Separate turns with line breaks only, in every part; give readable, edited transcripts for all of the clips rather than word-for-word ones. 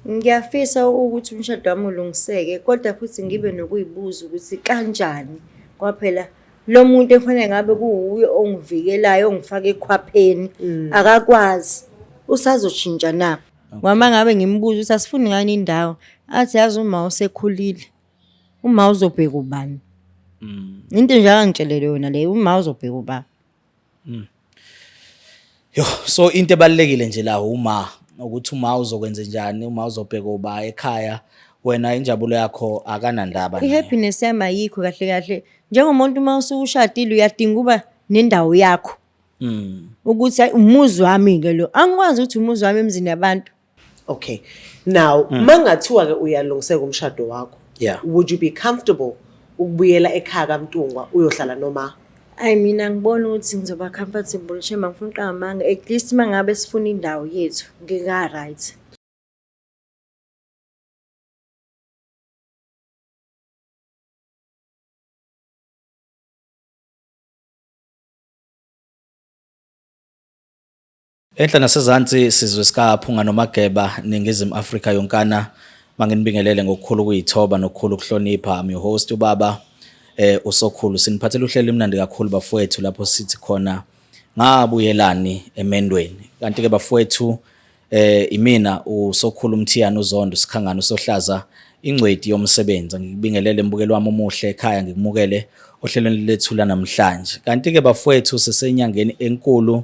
Ngiyafisa ukuthi umshado wami ulungiseke, kodwa futhi ngibe nokuyibuza ukuthi kanjani. Ngoba phela lo muntu efanele ngabe kuwuye ongivikelayo, ongifaka ekhwapheni, akakwazi. Usazoshintsha na? Ngoba ngabe ngimbuza ukuthi asifuni ngani indawo, athi yazi uma usekhulile, uma uzobheka ubani. Into nje akangitshelele yona leyo, uma uzobheka ubani.
So into ebalekile nje la ukuthi uma uzokwenza njani, uma uzobheka uba ekhaya, wena injabulo yakho akanandaba.
I-happiness yami ayikho kahle kahle. Njengomuntu uma usushadile uyadinga uba nendawo yakho. Ukuthi umuzi wami-ke lo. Angikwazi ukuthi umuzi wami emzini yabantu.
Okay. Now, mangathiwa ke uyalungiseka umshado wakho.
Yeah.
Would you be comfortable ukubuyela ekhaya kaMntungwa uyohlala noma?
Mina ngibona ukuthi ngizoba comfortable shema ngifuna uqamanga. At least mangabe sifuna indawo yethu, ngika right.
Enhla nasezantsi sizwe sikaPhunga noMageba Ningizimu Afrika yonkana manginibingelele ngokukhulu ukuyithoba nokukhulu ukuhlonipha. I'm your host ubaba uSokhulu. Siniphathele uhlelo imnandi kakhulu bafowethu lapho sithi khona ngabuyelani emendweni. Kanti ke bafowethu imina uSokhulu Mthiyana uZondo Sikhangana uSohlaza ingcweti yomsebenzi. Ngikubingelele mbukelo wami omuhle ekhaya, ngikumukele ohlelweni lethu namhlanje. Kanti ke bafowethu sesenyangeni enkulu,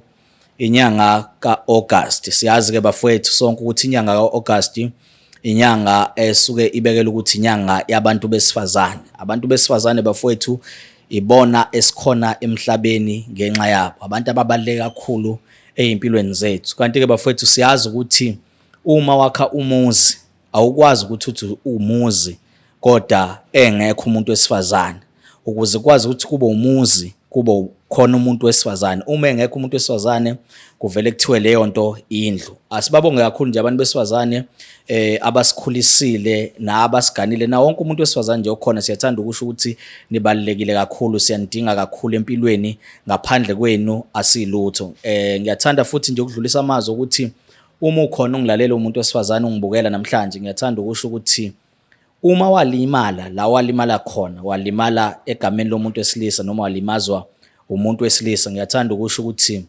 inyanga ka-August. Siyazi ke bafowethu sonke ukuthi inyanga ka-August inyanga esuke ibekela ukuthi inyanga yabantu besifazane. Abantu besifazane bafowethu ibona esikhona emhlabeni ngenxa yabo, abantu ababaleka kakhulu ezimpilweni zethu. Kanti ke bafowethu siyazi ukuthi uma wakha umuzi awukwazi ukuthi uthi umuzi kodwa engekho umuntu wesifazane. Ukuze kwazi ukuthi kube umuzi kube khona umuntu wesifazane. Uma engekho umuntu wesifazane kuvele kuthiwe leyo nto indlu. Asibabonge kakhulu nje abantu besifazane abasikhulisile nabasiganile na wonke umuntu wesifazane nje okhona. Siyathanda ukusho ukuthi nibalekile kakhulu, siyanidinga kakhulu empilweni, ngaphandle kwenu asilutho. Ngiyathanda futhi nje ukudlulisa amazwi ukuthi uma ukhona ungilalela umuntu wesifazane ungibukela namhlanje, ngiyathanda ukusho ukuthi uma walimala la walimala khona, walimala egameni lomuntu wesilisa noma walimazwa umuntu wesilisa, ngiyathanda ukusho ukuthi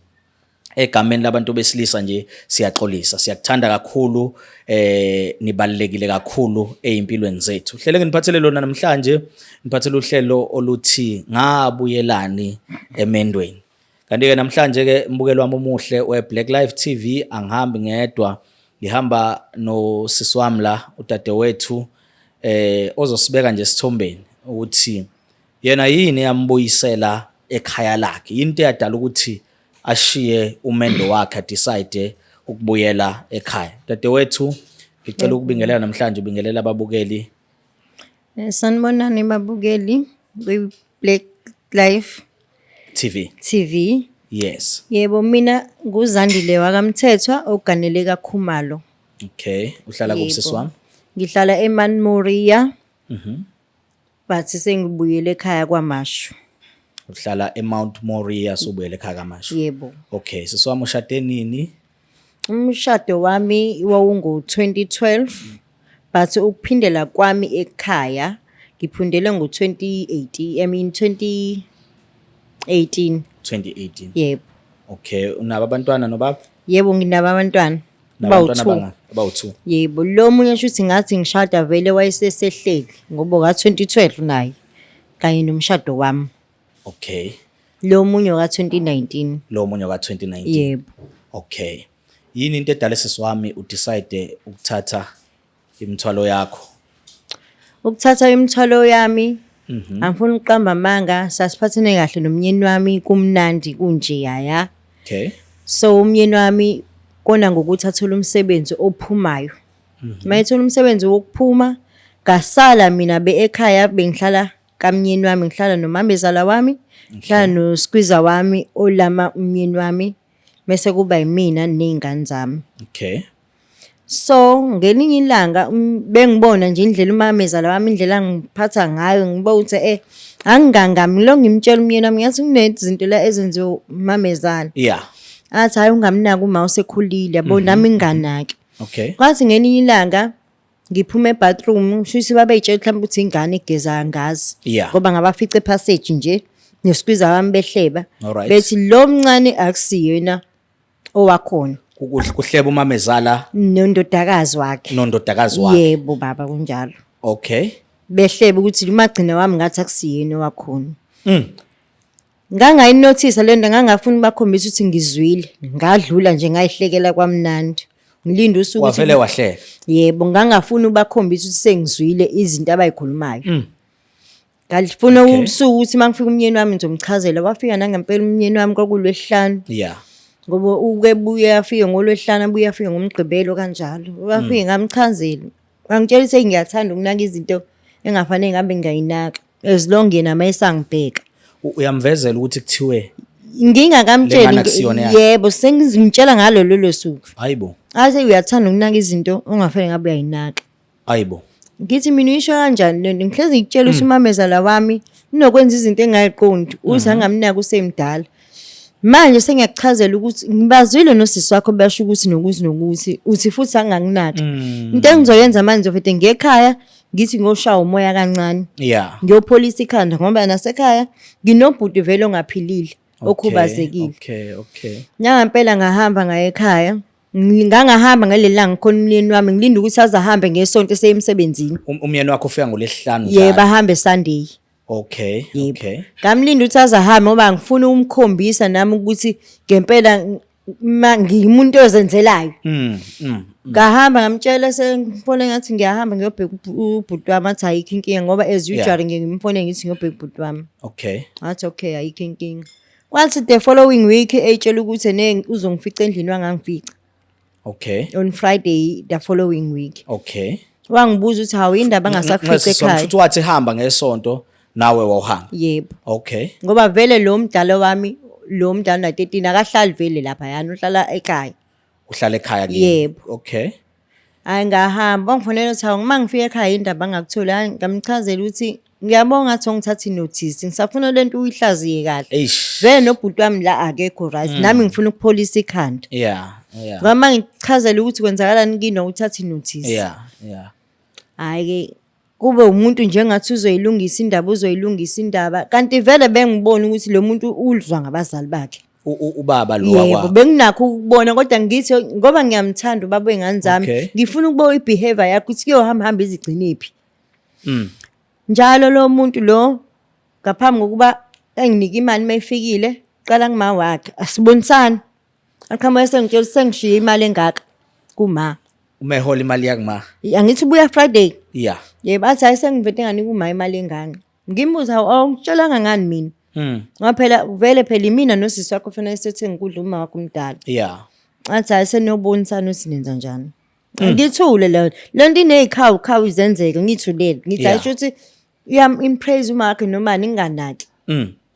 egameni labantu besilisa nje siyaxolisa. Siyakuthanda kakhulu, nibalekile kakhulu ezimpilweni zethu. Uhlelo nginiphathele lona namhlanje, niphathele uhlelo oluthi ngabuyelani emendweni. Kanti ke namhlanje ke mbukelo wami omuhle weBlack Life TV angihambi ngedwa, ngihamba nosisi wami la udadewethu ozosibeka nje sithombeni ukuthi yena yini yambuyisela ekhaya lakhe, into eyadala ukuthi ashiye umendo wakhe decide ukubuyela ekhaya. Dadewethu ngicela ukubingelela namhlanje, ubingelela ababukeli.
Sanibonani babukeli kwi-Black Life TV.
Yes.
Yebo, mina nguZandile wakaMthethwa oganeleka Khumalo.
Okay, uhlala kubusisi wami?
Ngihlala eManmoria. But sengibuyele ekhaya kwaMashu.
Uhlala eMount Moriah sobuyele ekhaya kwaMashu?
Yebo.
Okay, sisi wami ushade nini?
Umshado wami wawungo-2012 but ukuphindela kwami ekhaya ngiphindele ngo-2018.
2018.
Yebo.
Okay, unabo abantwana nobaba?
Yebo, nginabo abantwana.
About2.
Yebo, lo munye shuthi ngathi ngishada vele wayesesehleli ngoba ka-2012 naye kanye nomshado wami.
Okay.
Lo munye ka-2019.
Lo munye ka-2019.
Yebo.
Okay. Yini into edala sisi wami udecide ukuthatha imithwalo yakho?
Ukuthatha imithwalo yami, angifuni ukuqamba amanga, sasiphathene kahle nomnyeni wami, kumnandi kunje yaya.
Okay.
So umnyeni wami kona ngokuthi athola umsebenzi ophumayo. Mayethola umsebenzi wokuphuma, ngasala mina ekhaya bengihlala kamnyeni wami, ngihlala nomamezala wami, ngihlala noSqueezer wami olama umnyeni wami, bese kuba yimina nezingane zami.
Okay.
So ngelinye ilanga bengibona nje indlela umamezala wami indlela angiphatha ngayo, ngiba uthi angingangami lo ngimtshela umnyeni wami ngathi kunezinto la ezenziwa umamezala.
Yeah.
Athi hayi ungamnaki uma usekhulile yabo, nami nginganaki.
Okay.
Kwathi ngelinye ilanga ngiphuma ebathroom shuthi babeyitshela mhlawumbe ukuthi ingane igeza ngazi
Yeah.
ngoba ngabafice passage nje nesqueezer wami behleba
Alright.
bethi lo mncane akusiyena owakhona
Kuhleba umamezala
nondodakazi wakhe.
nondodakazi wakhe.
Yebo baba kunjalo.
Okay.
Behleba ukuthi umagcina wami ngathi akusiyena wakhona.
Mm.
Ngangayinothisa lento ngangafuna bakhombisa ukuthi ngizwile. Ngadlula nje ngayihlekela kwamnandi. Ngilinda usuku
Wavele wahleka.
Yebo ngangafuna ubakhombisa ukuthi sengizwile izinto abayikhulumayo. Ngalifuna usuku ukuthi mangifika umnyeni wami ngizomchazela wafika nangempela umnyeni wami kwakulwesihlanu.
Yeah.
Ngoba ukebuye afike ngolwesihlanu abuye afike ngomgqibelo kanjalo. Wafike ngamchazela. Angitshela ukuthi ngiyathanda ukunaka izinto engafanele ngabe ngiyinaka. As long yena mayesangibheka.
Uyamvezela ukuthi kuthiwe
Nginga
Le ngane
kamtsheli
akusiyona yakhe.
yebo sengizimtshela ngalo lolo suku.
hayibo.
Ase uyathanda ukunaka izinto ongafanele ngabe uyayinaka.
Hayibo.
Ngithi mina uyisho kanjani lento ngihlezi ngitshela ukuthi umamezala wami unokwenza izinto engayiqondi uze angamnaka usemdala. Manje sengiyakuchazela ukuthi ngibazwile nosisi wakho basho ukuthi nokuthi uthi futhi anganginaki. Into engizoyenza manje ngizofete ngekhaya ngithi ngoshaya umoya kancane.
Yeah.
Ngiyopholisa ikhanda ngoba nasekhaya nginobhuti vele ongaphilile okhubazekile.
Okay.
Nangempela ngahamba ngaye ekhaya. Ngangahamba ngalelanga khona umlini wami ngilinda ukuthi azahambe ngesonto eseyemsebenzini.
Umyeni wakho ufika ngolesihlanu
Yebo ahambe Sunday.
Okay.
Yebo.
Okay.
Ngamlinda ukuthi azahambe ngoba ngifuna umkhombisa nami ukuthi ngempela ngimuntu ozenzelayo. Ngahamba ngamtshela sengifone ngathi ngiyahamba ngiyobheka ubhuti wami athi ayikho inkinga ngoba as usual ngimfone ngithi ngiyobheka ubhuti wami.
Okay.
Athi okay ayikho inkinga. Kwathi the following week etshela ukuthi uzongifica endlini wangangifica.
Okay.
On Friday the following week.
Okay.
Wangibuza ukuthi hawu indaba angasafice ekhaya.
Futhi wathi hamba ngesonto nawe wawuhamba.
Yebo.
Okay.
Ngoba vele lo mdala wami lo mdala 13 akahlali vele lapha yana uhlala ekhaya.
Uhlala ekhaya kini.
Yebo.
Okay.
Hayi ngahamba ngifonela ukuthi hawu mangifika ekhaya indaba angakuthola hayi ngamchazela ukuthi ngiyabonga ngathi ngithatha inotice ngisafuna lento uyihlaziye kahle.
Eish.
Vele nobhuti wami la akekho right nami ngifuna ukupholisa ikhanda.
Yeah.
Ngama ngichazela ukuthi kwenzakalani kini uthatha inotice.
Yeah.
Hayi ke kube umuntu njengathi uzoyilungisa indaba kanti vele bengibona ukuthi lo muntu ulizwa ngabazali bakhe.
Ubaba lo
Yebo
wakwa.
benginakho ukubona kodwa ngithi ngoba ngiyamthanda ubaba wengane zami
Okay.
ngifuna ukubona ibehavior yakhe ukuthi kuyohamba izigciniphi. Njalo lo muntu lo ngaphambi kokuba enginika imali mayifikile qala ngima wakhe asibonisana. Akhamba esengitshela sengishiya imali engaka kuma.
Umehola imali yakuma.
Angithi buya Friday.
Yeah.
Yebo athi ayisengivete nganika uma imali engaka. Ngimbuza awungitshelanga ngani mina. Ngaphela vele phela mina nosisi wakho kufanele sethe ngikudla uma wakho umdala.
Yeah.
Athi ayisenobonisana usinenza njani. Ngithule lento inezikhawu izenzeke ngithulele. Ngithi ayisho ukuthi uyamimpraise uma wakhe noma ninganaki.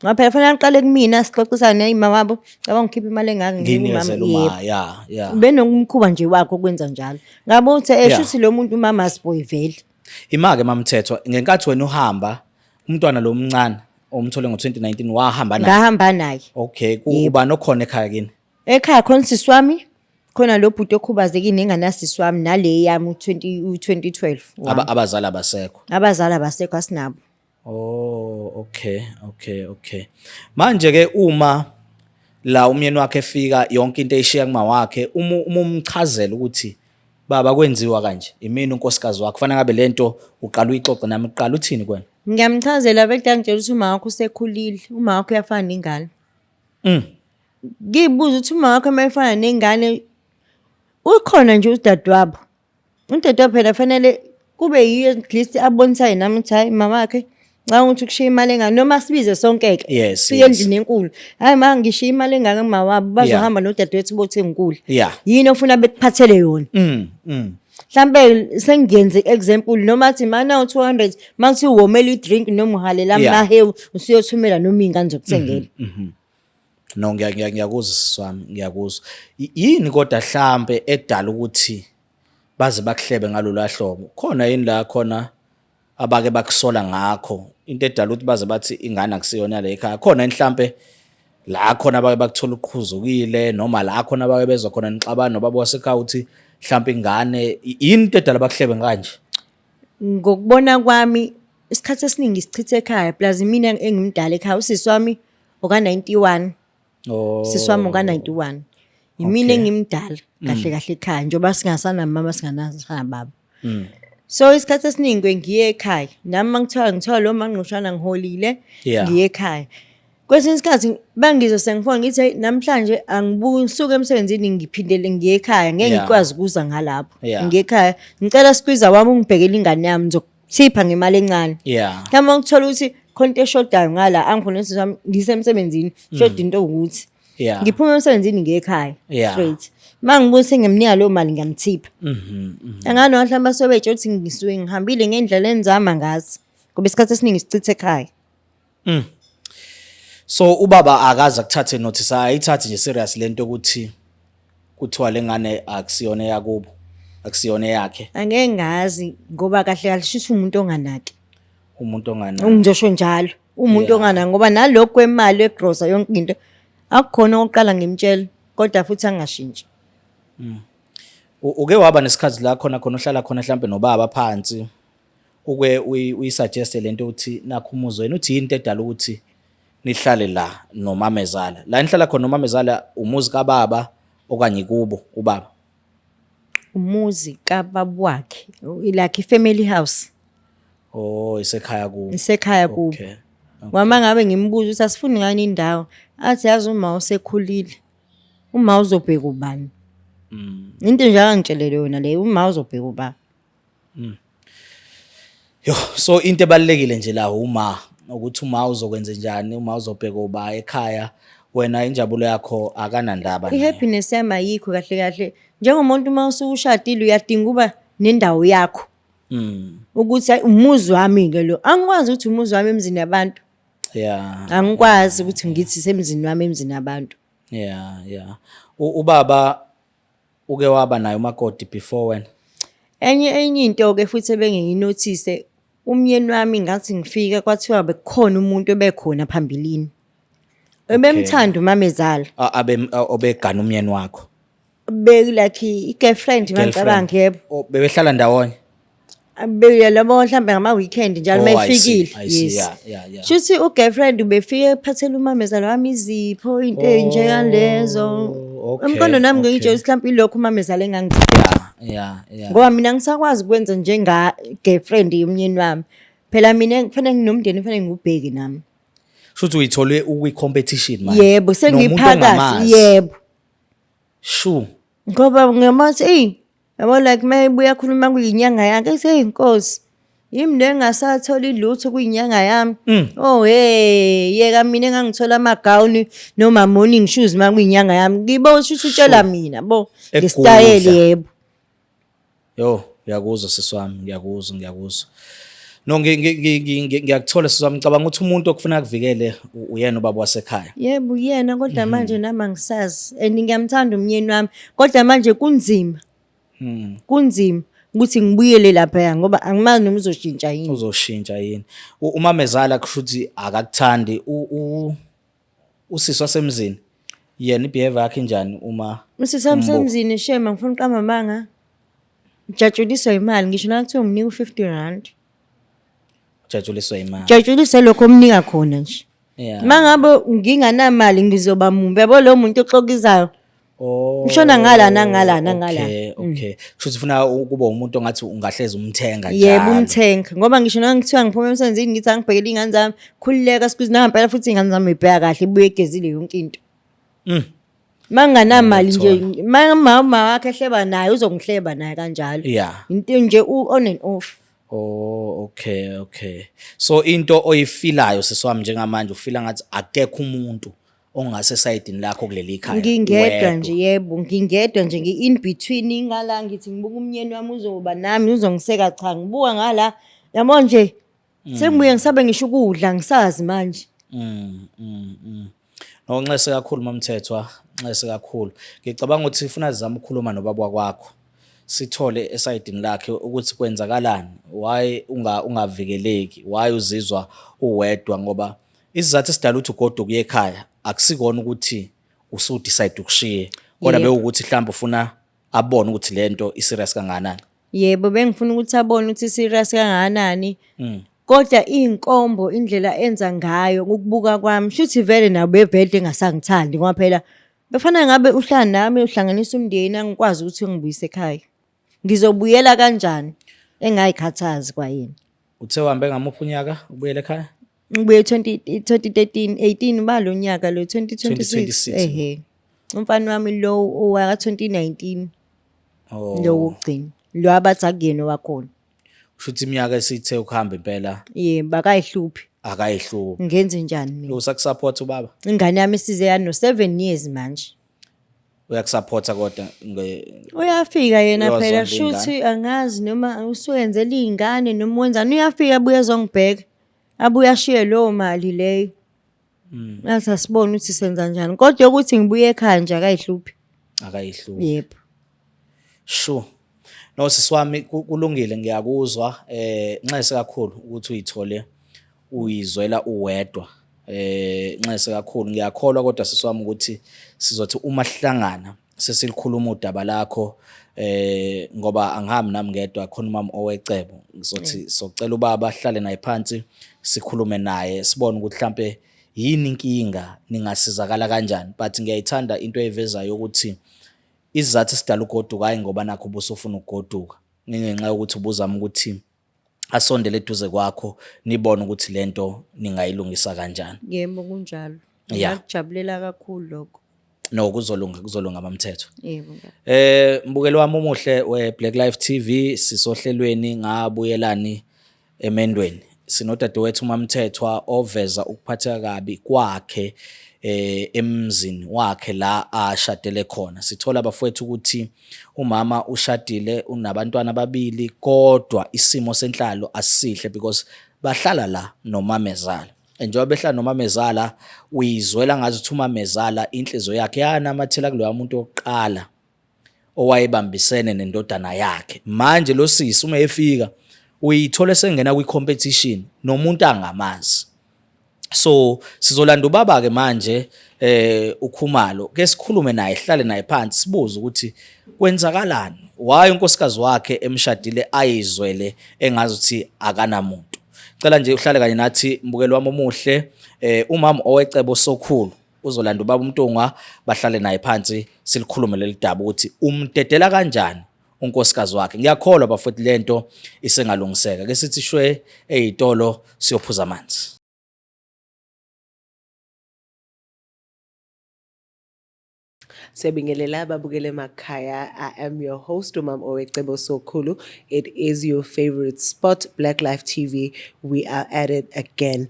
Ngaphela fanele aqale kumina sixoxisane nayima wabo cabanga ngikhipha imali engaka
Nginikezela uma. Yeah.
Benomkhuba nje wakho kwenza njalo. Ngabo uthi eshuthi lo muntu mama siboy vele.
Imake mamthethwa ngenkathi wena uhamba umntwana lo mncane omthole ngo2019 wahamba naye.
Ngahamba naye.
Okay, kuba nokhona ekhaya kini.
Ekhaya khona sisi wami khona lo bhuti okhubazekile enganasisi wami nale yami u2012.
Abazali abasekho.
Abazali abasekho asinabo.
Oh, okay. Manje ke uma la umyeni wakhe efika yonke into eyishiya kuma wakhe umchazela ukuthi baba kwenziwa kanje imini unkosikazi wakho kufanele ngabe lento uqala uyixoxe nami uqala uthini kwena.
Ngiyamchazela vele ngitshela ukuthi uma wakho usekhulile uma wakho uyafana nengane. Ngibuza ukuthi uma wakho mayefana nengane ukhona nje udadewabo. Udadewabo phela fanele kube yiyo at least abonisayo nami ukuthi hayi mama wakhe Nxa ukuthi kushiya imali engaka noma sibize sonkeke.
Yes,
Sike endlini enkulu. Hayi manje ngishiya imali engaka ngimawabo bazohamba nodadewethu bothenga inkulu. Yini ofuna bekuphathele yona? Mhlambe sengiyenze example noma athi mana u200 manje uwomela idrink noma uhalela amahewu usiyothumela noma ingane zokuthengela.
No ngiyakuzwa siswami ngiyakuzwa. Yini kodwa mhlambe edala ukuthi baze bakuhlebe ngalolu lahlobo. Khona yini la khona abake bakusola ngakho into edala ukuthi baze bathi ingane akusiyona le ekhaya khona mhlambe la khona abake bakuthola uqhuzukile noma la khona abake bezwa khona nixabana nobaba wasekhaya uthi mhlawumbe ingane yini into edala bakuhlebe kanje?
Ngokubona kwami isikhathi esiningi sichithe ekhaya plus mina engimdala ekhaya usisi wami oka-91
Oh.
sisi wami oka-91 yimina engimdala kahle kahle ekhaya njengoba singasana mama singanasana baba. So isikhathi esiningi ngiye ekhaya nami ngithola lo manqoshana ngiholile
Yeah.
ngiye ekhaya. Kwesinye isikhathi bangizwe sengifona ngithi namhlanje angibuyi ngisuke emsebenzini ngiphindele ngiye ekhaya ngeke
Yeah.
ngikwazi ukuza ngalapho.
Yeah.
Ngiye ekhaya ngicela squeeze wami ungibhekele ingane yami ngizokuthipha ngemali encane.
Yeah.
Kama ngithola ukuthi khonto eshodayo ngala angifuna ukuthi sami ngisemsebenzini shoda into ukuthi
Yeah.
ngiphuma emsebenzini ngiye ekhaya
Yeah.
straight. Mangibuye sengimnika lo mali ngiyamthipha. Angano mhlamba sobetshe ukuthi ngisuke ngihambile ngendlela enzama ngazi ngoba isikhathi esiningi sichithe ekhaya.
So ubaba akaza akuthathe notice ayithathe nje serious lento ukuthi kuthiwa lengane akusiyona yakubo akusiyona yakhe
Angeke ngazi ngoba kahle kahle shithi umuntu onganaki.
umuntu ongana
Ngizosho njalo. Umuntu
Yeah.
onganaki ngoba nalokho kwemali egrosa yonke into akukhona oqala ngimtshela kodwa futhi angashintshi.
uke waba nesikhathi la khona uhlala khona mhlambe nobaba phansi uke uyisuggest lento ukuthi nakho umuzweni uthi into edala ukuthi nihlale la nomamezala la nihlala khona nomamezala umuzi kababa okanye kubo ubaba
Umuzi kababa wakhe like ifamily house
oh isekhaya kubo
isekhaya kubo.
okay
Wama ngabe ngimbuza ukuthi asifuni ngani indawo athi yazi uma usekhulile uma uzobheka ubani. Into nje angitshelele yona le uma uzobheka ubani.
yo so into ebalekile nje la uma ukuthi uma uzokwenza njani uma uzobheka uba ekhaya wena injabulo yakho akanandaba nayo.
I-happiness yami ayikho kahle kahle njengomuntu uma usushadile uyadinga uba nendawo yakho ukuthi hayi, umuzi wami ke lo angikwazi ukuthi umuzi wami emzini yabantu
Yeah.
angikwazi ukuthi ngithi semzini wami emzini yabantu.
Yeah. Ubaba uke waba nayo umakoti before wena.
Enye into ke futhi ebengiyinothise umyeni wami ngathi ngifika kwathiwa bekukhona umuntu obekhona phambilini. Ebemthanda umamezala.
Obegana umyeni wakho.
Be like i-girlfriend ngicabanga yebo.
Bebehlala ndawonye.
Abe labo mhlambe ngama weekend njalo mayifikile.
I see. Yeah.
Shuthi ugirlfriend ubefike ephathela umamezala wami izipho into enjengalezo.
okay,
Umkhondo nami
okay.
ngiyitsho mhlawumbe ilokho umamezala engangithanda.
Yeah.
Ngoba mina ngisakwazi ukwenza njenga girlfriend yomyeni wami. Phela mina kufanele nginomndeni kufanele ngubheki nami.
Shuthi uyithole ukwi-competition manje.
Yebo sengiphakathi yebo.
Shu.
Ngoba ngamathi yabo like mayibuya khuluma kuyinyanga yakhe seyinkosi. Yimi le ngasathola ilutho kuyinyanga yami. Oh yeka mina engangithola amagawuni noma morning shoes makuyinyanga yami. Ngibo usho utshela mina bo ngesitayeli yebo.
Yo, ngiyakuzwa siswami, ngiyakuzwa. No ngiyakuthola siswami ngicabanga ukuthi umuntu okufuna kuvikele uyena ubaba wasekhaya.
Yebo uyena kodwa manje nami angisazi and ngiyamthanda umyeni wami kodwa manje kunzima. Kunzima ukuthi ngibuyele lapha ngoba angimazi noma uzoshintsha yini.
Uzoshintsha yini? Umamezala kushuthi akakuthandi usisi wasemzini. Yena ibehavior yakhe njani uma
Usisi wami semzini shema ngifuna uqamba manga. Jatshuliswa imali ngisho nathi unginika u50 rand.
ujatshuliswa imali?
Jatshuliswa lokho omnika khona nje.
Yeah.
Mangabe nginganamali ngizoba mumbi yabo lo muntu oxokizayo.
Oh.
Ngishona ngala.
Okay. Kushuthi ufuna ukuba umuntu ongathi ungahleza umthenga njalo.
Yebo umthenga ngoba ngisho ngithiwa ngiphuma emsebenzini ngithi angibhekele ingane zami khulileka sikuze nampela futhi ingane zami ibheka kahle ibuye egezile yonke into. Manganamali nje mama wakhe ehleba naye uzongihleba naye kanjalo.
Yeah.
Into nje on and off.
Oh, okay. So into oyifilayo seswami njengamanje ufila ngathi akekho umuntu ongase sayidini lakho kuleli khaya.
Ngingedwa nje yebo ngingedwa nje in between ingala ngithi ngibuka umyeni wami uzoba nami uzongiseka cha ngibuka ngala yabo nje sengibuye ngisabe ngisho ukudla ngisazi manje.
No nxese kakhulu mamthethwa nxese kakhulu. Ngicabanga ukuthi sifuna sizama ukukhuluma nobaba kwakho. Sithole esayidini lakhe ukuthi kwenzakalani, why ungavikeleki, why uzizwa uwedwa ngoba isizathu esidala ukuthi ugodo kuye ekhaya akusikona ukuthi usu decide ukushiye kodwa bekuwukuthi mhlawumbe ufuna abone ukuthi lento iserious kangakanani?
Yebo, bengifuna ukuthi abone ukuthi serious kangakanani. Kodwa iy'nkombo indlela enza ngayo ukubuka kwami shuthi vele nabo bevele engasangithandi ngoba phela befana ngabe uhlala nami uhlanganisa umndeni angikwazi ukuthi ngibuyise ekhaya. Ngizobuyela kanjani engayikhathazi kwayena.
Uthe uhambe ngamuphi unyaka ubuyele ekhaya?
Ngibuye 2013, 18 balo nyaka lo 2026.
2026.
Umfana wami lo owaka 2019
Oh.
lo wokugcina. Lo abathi akuyena wakhona.
Shuthi iminyaka esithe ukuhamba impela
Yebo, akayihluphi.
akayihluki.
Ngenze njani mina?
Usakusupport ubaba?
Ingane yami isize yana no 7 years manje.
Uyakusupporta kodwa
Uyafika yena
Uyazondla
phela
ingane.
shuthi angazi noma usuyenzela izingane noma wenzani uyafika abuye ezongibheka. Abuye ashiye lo mali leyo. Ngathi asibone ukuthi senza njani. Kodwa ukuthi ngibuye ekhaya nje akayihluphi.
akayihluki.
Yebo.
Sure. No sisiwami kulungile ngiyakuzwa nxese kakhulu ukuthi uyithole uyizwela uwedwa nxese kakhulu ngiyakholwa kodwa sisiwami ukuthi sizothi uma sihlangana sesilikhuluma udaba lakho ngoba angihambi nami ngedwa khona umama owecebo ngizothi socela ubaba ahlale naye phansi sikhulume naye sibone ukuthi mhlambe yini inkinga ningasizakala kanjani but ngiyayithanda into eyivezayo ukuthi izathu sidala ugoduka hayi ngoba nakho ubusufuna ukugoduka ngenxa yokuthi ubuzama ukuthi asondele eduze kwakho nibone ukuthi lento ningayilungisa kanjani.
Yebo kunjalo.
Yeah.
Ngiyakujabulela kakhulu lokho.
No kuzolunga abamthetho.
Yebo.
Mbukelo wami omuhle we-Black Life TV sisohlelweni ngabuyelani emendweni. Sinodadewethu uMamthethwa oveza ukuphatheka kabi kwakhe emzini wakhe la ashadele khona. Sithola abafowethu ukuthi umama ushadile unabantwana ababili kodwa isimo senhlalo asihle because bahlala la nomamezala. Njengoba behlala nomamezala uyizwela ngazi ukuthi umamezala inhliziyo yakhe yanamathela kuloya muntu oqala owayebambisene nendodana yakhe. Manje lo sisi uma efika uyithole sengena kwi-competition nomuntu angamazi. So sizolanda ubaba ke manje uKhumalo ke sikhulume naye sihlale naye phansi sibuze ukuthi kwenzakalani why unkosikazi wakhe emshadile ayizwele engazi ukuthi akanamuntu. Cela nje uhlale kanye nathi mbukelo wami omuhle umama owecebo sokhulu uzolanda ubaba uMntungwa bahlale naye phansi silikhulume leli daba ukuthi umdedela kanjani unkosikazi wakhe. Ngiyakholwa bafowethu lento isengalungiseka ke sithi shwe ezitolo siyophuza amanzi.
Siyabingelela ababukele emakhaya. I am your host Umama Owecebo Sokhulu. It is your favorite spot, Black Life TV. We are at it again.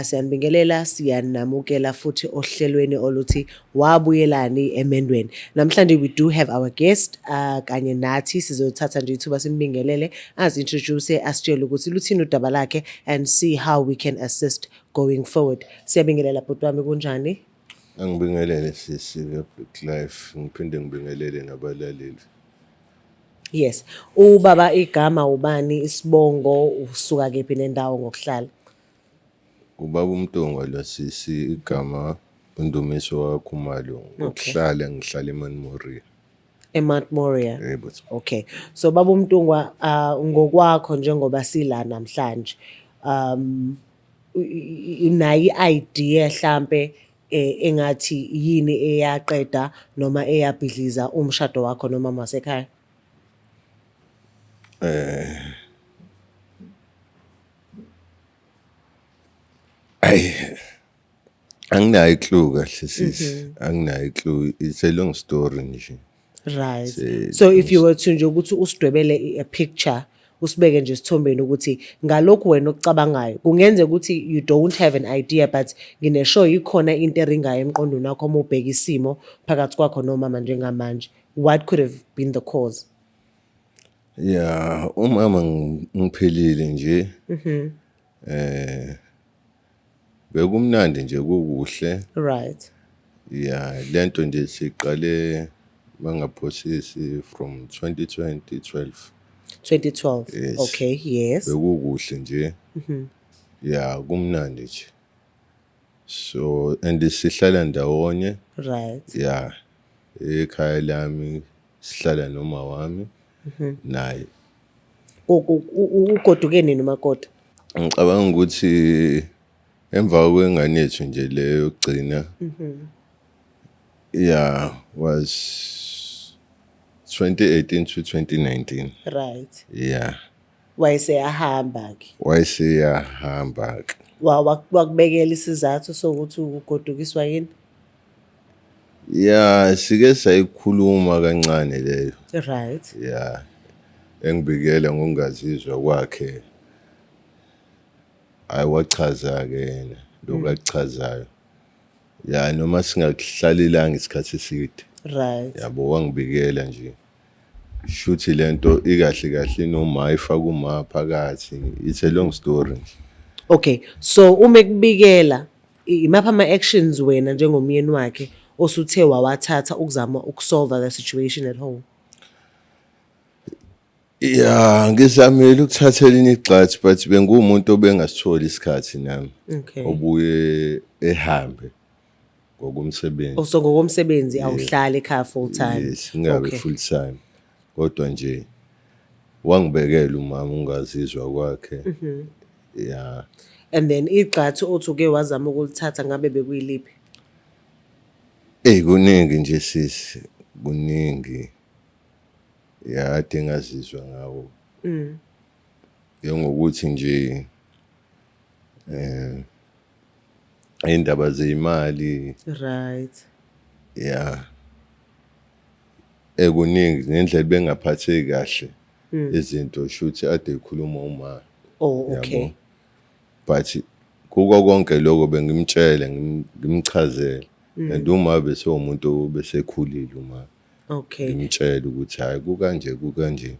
Siyabingelela siyanamukela futhi ohlelweni oluthi wabuyelani emendweni. Namhlanje we do have our guest kanye nathi sizothatha nje ithuba simbingelele introduce asitshele ukuthi luthini udaba lakhe and see how we can assist going forward. Siyabingelela bhuti wami kunjani?
Angibingelele sisi Black Life ngiphinde ngibingelele nabalaleli.
Yes. Ubaba igama ubani isibongo usuka kephi nendawo ngokuhlala?
Ubaba uMntungwa lo sisi igama uNdumiso waKhumalo ngokuhlala ngihlala eMount Moriah.
eMount Moriah.
Yebo.
Okay. So baba uMntungwa ngokwakho njengoba sila namhlanje unayi idea mhlambe engathi yini eyaqeda noma eyabhidliza umshado wakho noma masekhaya?
Anginayo clue kahle sisi. Anginayo clue. It's a long story nje.
Right. So if you were to nje ukuthi usidwebele a picture usibeke nje sithombeni ukuthi ngalokho wena okucabangayo kungenza ukuthi you don't have an idea but nginesho ikhona into eringayo emqondweni wakho uma ubheka isimo phakathi kwakho nomama njengamanje, what could have been the cause?
Yeah, umama ngiphilile nje. Bekumnandi nje kukuhle.
Right.
Yeah, lento nje siqale mangaphosisi from 2012.
2012.
Yes.
Okay, yes.
Bekukuhle nje. Yeah, kumnandi nje. So and sihlala ndawonye.
Right.
Yeah. Ekhaya lami sihlala noma wami naye.
Ugoduke nini umakoti?
Ngicabanga ukuthi emva kwengane yethu nje leyo yokugcina was 2018 to 2019.
Right.
Wayeseyahamba ke.
Wakubekela isizathu sokuthi ugodukiswa yini?
Sike sayikhuluma kancane leyo.
Right.
Engibikela ngokungazizwa kwakhe. Ayiwachaza ke yena lokho akuchazayo. Noma singakuhlalelanga isikhathi eside.
Right.
Yabo wangibikela nje. Shuthi lento ikahle noma ifaka uma phakathi. It's a long story.
Okay, so uma ekubikela imapha ama-actions wena njengomyeni wakhe osuthe wawathatha ukuzama ukusolve the situation at home?
Ngizamile ukuthatha elinye igxathi but bengumuntu obengasitholi isikhathi nami.
Okay.
Obuye ehambe ngokumsebenzi.
So ngokomsebenzi awuhlali ekhaya full time?
Yes, ngingabe full time. Kodwa nje wangibekela umama ungazizwa kwakhe.
And then igxathi othuke wazama ukulithatha ngabe bekuyiliphi?
Kuningi nje sisi, kuningi. Ade ngazizwa ngawo. Ngokuthi nje indaba zeimali.
Right.
Kuningi ngendlela bengaphatheki kahle izinto shuthi ade ikhuluma uma.
Oh, okay.
But kuko konke lokho bengimtshela ngimchazela. And uma bese umuntu besekhulile uma.
Okay.
Ngimtshela ukuthi hayi kukanje.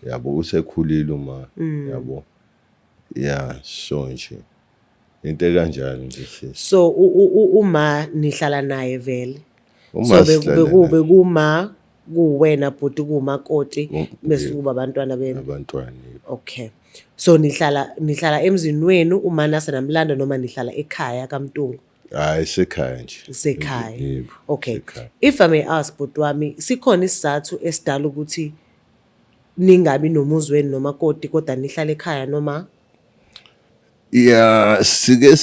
Yabo usekhulile uma. Yabo. So nje. Into kanjalo nje sisi.
So uma nihlala naye vele. So bekuma kuwena bhuti kumakoti bese kuba abantwana benu.
Abantwana.
Okay. So nihlala emzini wenu uma nasenamlando noma nihlala ekhaya kaMtungu?
Sekhaya nje.
Sekhaya. Okay. If I may ask bhuti wami, sikhona isizathu esidala ukuthi ningabi nomuzi wenu nomakoti kodwa nihlala ekhaya noma?
Sike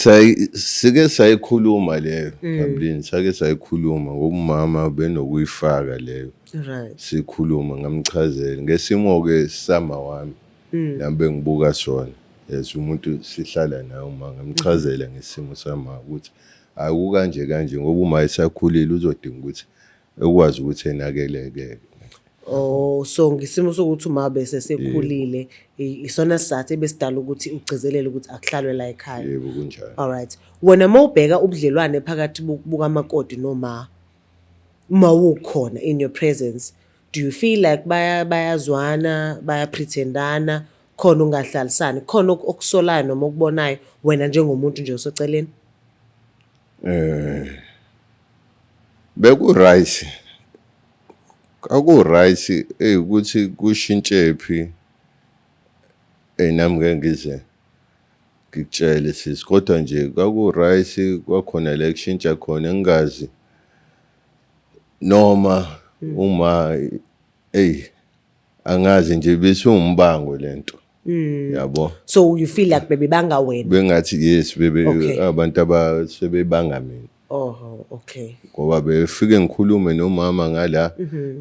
sayikhuluma leyo. Kamlini sake sayikhuluma ngomama benokuyifaka leyo.
Right.
Sikhuluma ngamchazela ngesimo ke sama wami. Nambe ngibuka sona. Yes umuntu sihlala naye uma ngamchazela ngesimo sama ukuthi akukanje ngoba uma esakhulile uzodinga ukuthi ekwazi ukuthi enakeleke.
So ngisimo sokuthi uma bese sekhulile isona sizathu ebesidala ukuthi ugcizelele ukuthi akuhlalwe la ekhaya.
Yebo kunjalo.
All right. Wena mawubheka ubudlelwane phakathi buka makoti noma mawukhona in your presence, do you feel like bayazwana, bayapretendana, khona ungahlalisani, khona okusolayo noma okubonayo wena njengomuntu nje osoceleni?
Beku-right. Aku-right ukuthi kushintshe phi. Nami ngeke ngize ngikutshele sisi kodwa nje kwaku-right kwakhona la kushintsha khona engazi noma uma angazi nje bese umbango lento. Yabo.
So you feel like bebanga wena?
Bengathi yes abantu abasebebanga mina.
Oh, okay.
Ngoba befike ngikhulume nomama ngala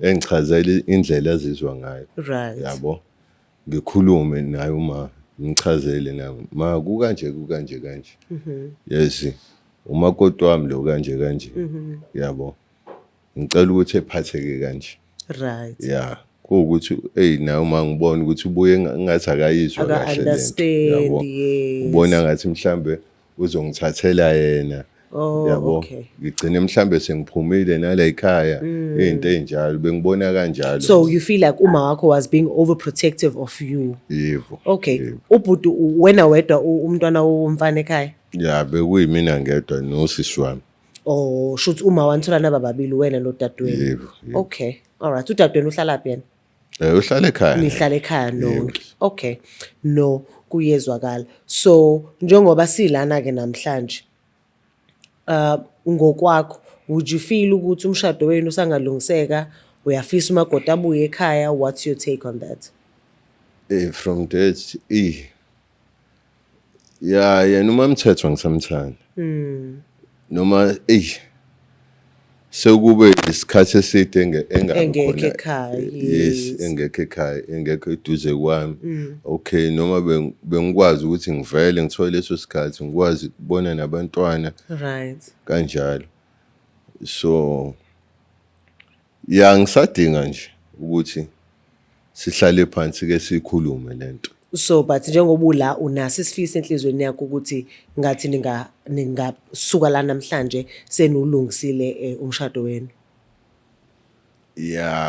engichazela indlela azizwa ngayo.
Right.
Yabo. Ngikhulume naye uma ngichazele nami ma kukanje. Yes. Umakoti wami lo kanje. Yabo. Ngicela ukuthi ephatheke kanje.
Right.
Kuwukuthi na uma ngibona ukuthi ubuye ngathi akayizwa kahle lento. Yabo. Ubona ngathi mhlambe uzongithathela yena.
Oh, okay.
Ngigcine mhlambe sengiphumile nala ekhaya into enjalo bengibona kanjalo.
So you feel like uma wakho was being overprotective of you?
Yebo.
Okay. Ubhuti wena wedwa umntwana womfana ekhaya?
Bekuyimina ngedwa nosisi wami.
Oh, shothi uma wanthola nabababili wena lo dadewenu.
Yebo.
Okay. All right. Udadewenu uhlala phi yena?
Uhlala ekhaya.
Nihlala ekhaya nonke. Okay. No, kuyezwakala. So njengoba silana ke namhlanje ngokwakho would you feel ukuthi umshado wenu usangalungiseka uyafisa umakoti abuye ekhaya. What's your take on that?
From that, yena uMamthethwa ngisamthanda. Noma sekube isikhathi eside
Engekho ekhaya.
Yes, engekho ekhaya, engekho eduze kwami. Okay, noma bengikwazi ukuthi ngivele ngithole leso sikhathi, ngikwazi ukubona nabantwana.
Right.
Kanjalo. So ngisadinga nje ukuthi sihlale phansi ke sikhulume lento.
So but njengoba ula unaso isifiso enhlizweni yakho ukuthi ngathi ningasuka la namhlanje senulungisile umshado wenu.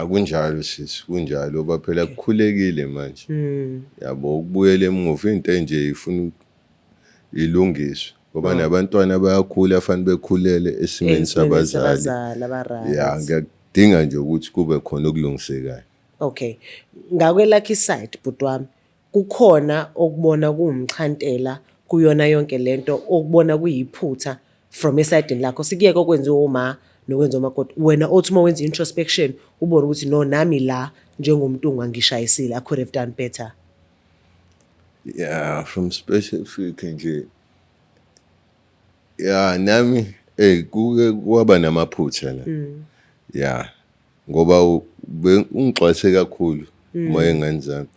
Kunjalo sisi, kunjalo ngoba phela kukhulekile manje. Yabo ukubuyela emuva into enje ifuna ilungiswe. Ngoba nabantwana bayakhula afanele bekhulele esimeni sabazali. Ngiyadinga nje ukuthi kube khona okulungisekayo.
Okay. Ngakwelakhi side bhuti wami kukhona okubona kuwumxhantela kuyona yonke lento okubona kuyiphutha from eside lakho sikuyeke okwenziwa uma nokwenza umakoti wena othi uma wenza introspection ubone ukuthi no nami la njengomuntu ungangishayisile I could have done better.
From specific nje nami kuke kwaba namaphutha la. Ngoba ungixwayise kakhulu uma engenzami.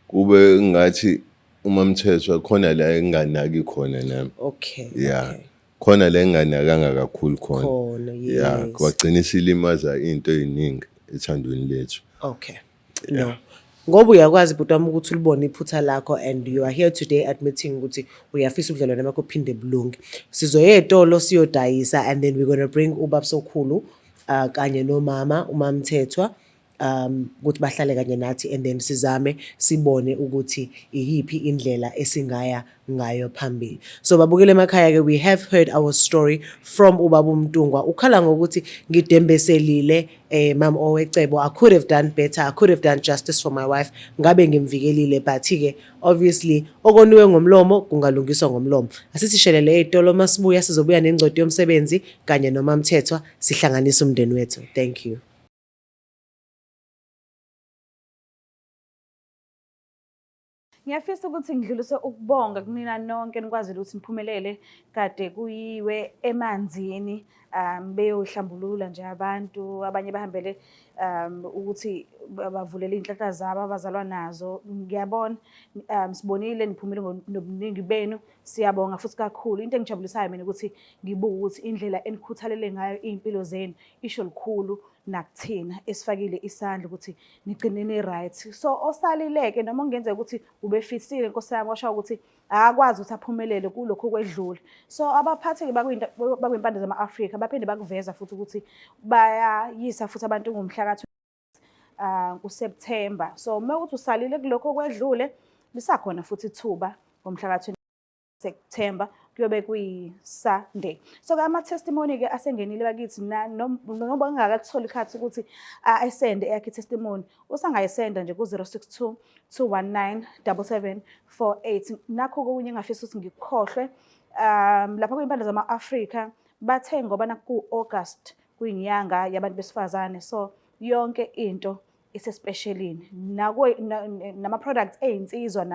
Kube ngathi uMamthethwa khona la enganaki khona nami.
Okay.
Khona la enganakanga kakhulu khona.
Yes.
Kwagcina isilimaza into eziningi ethandweni lethu.
Okay. No. Ngoba uyakwazi bhuti wami ukuthi ulibone iphutha lakho and you are here today admitting ukuthi uyafisa ubudlelwano bakho phinde bulunge. Sizoya etolo siyodayisa and then we're going to bring ubaba sokhulu kanye nomama uMamthethwa ukuthi bahlale kanye nathi and then sizame sibone ukuthi iyipi indlela esingaya ngayo phambili. So babukele emakhaya ke we have heard our story from ubaba uMntungwa. Ukhala ngokuthi ngidembeselile Mama Owecebo, I could have done better, I could have done justice for my wife. Ngabe ngimvikelile but ke obviously okoniwe ngomlomo kungalungiswa ngomlomo. Asisishelele etolo masibuya sizobuya nengcodi yomsebenzi kanye noMamthethwa sihlanganisa umndeni wethu. Thank you.
Ngiyafisa ukuthi ngidlulise ukubonga kunina nonke nikwazile ukuthi niphumelele kade kuyiwe emanzini beyohlambulula nje abantu abanye bahambele ukuthi bavulele inhlahla zabo abazalwa nazo. Ngiyabona sibonile niphumile ngobuningi benu, siyabonga futhi kakhulu. Into engijabulisayo mina ukuthi ngibuka ukuthi indlela enikhuthalele ngayo impilo zenu isho likhulu nakuthina esifakile isandla ukuthi nigcinene right. So osalileke noma ungenzeka ukuthi ubefisile Nkosi yami washo ukuthi akwazi ukuthi aphumelele kulokho kwedlule. So abaphathi bakwimpande zama-Afrika baphinde bakuveza futhi ukuthi bayayisa futhi abantu ngomhla kuSeptember. So mawukuthi usalile kulokho kwedlule lisakhona futhi ithuba ngomhla ka-20 September kuyobe kuyi-Sunday. So ama-testimony ke asengenile bakithi noma ngingakakutholi ikhathi ukuthi ayisende yakhe i-testimony usangayisenda nje ku-062 219 7748. Nakho okunye engafisa ukuthi ngikukhohlwe lapha kwimpande zama-Afrika bathe ngoba naku-August kuyinyanga yabantu besifazane, so yonke into isespecialini nama-products ey'nsizwa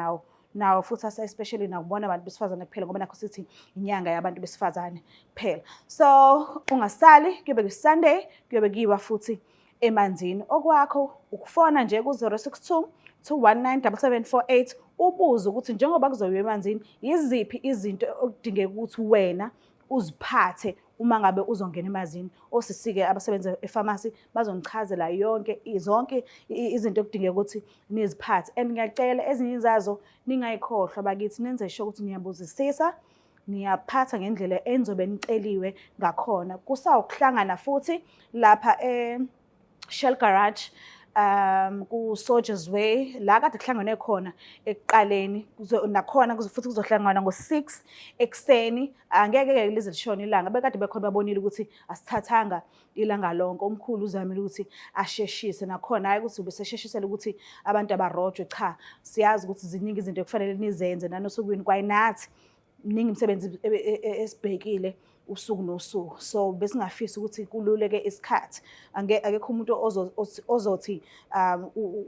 nawo futhi especially nakubona abantu besifazane kuphela ngoba nakho sithi inyanga yabantu besifazane kuphela. So ungasali kuyobe ku-Sunday kuyobe kuyiwa futhi emanzini. Okwakho ukufona nje ku-062 219 7748 ubuze ukuthi njengoba kuzoyiwa emanzini yiziphi izinto okudingeka ukuthi wena uziphathe uma ngabe uzongena emanzini. Osisike abasebenza efamasi bazonichazela zonke izinto okudingeka ukuthi niziphathe. And ngiyacela ezinye izazo ningayikhohlwa bakithi, nenze sure ukuthi niyabuzisisa, niyaphatha ngendlela enzobe niceliwe ngakhona. Kusawukuhlangana futhi lapha Shell Garage ku Soldiers Way la kade kuhlangene khona ekuqaleni nakhona futhi kuzohlangana ngo-6 ekseni. Angeke lize lishona ilanga, bekade bekhona babonile ukuthi asithathanga ilanga lonke. Omkhulu uzamile ukuthi asheshise nakhona, hayi ukuthi ubesesheshisela ukuthi abantu abarojwe, cha, siyazi ukuthi ziningi izinto ekufanele nizenze nanosukwini kwayinathi ningi imisebenzi esibhekile usuku nosuku. So besingafisa ukuthi kululeke isikhathi. Akekho umuntu ozothi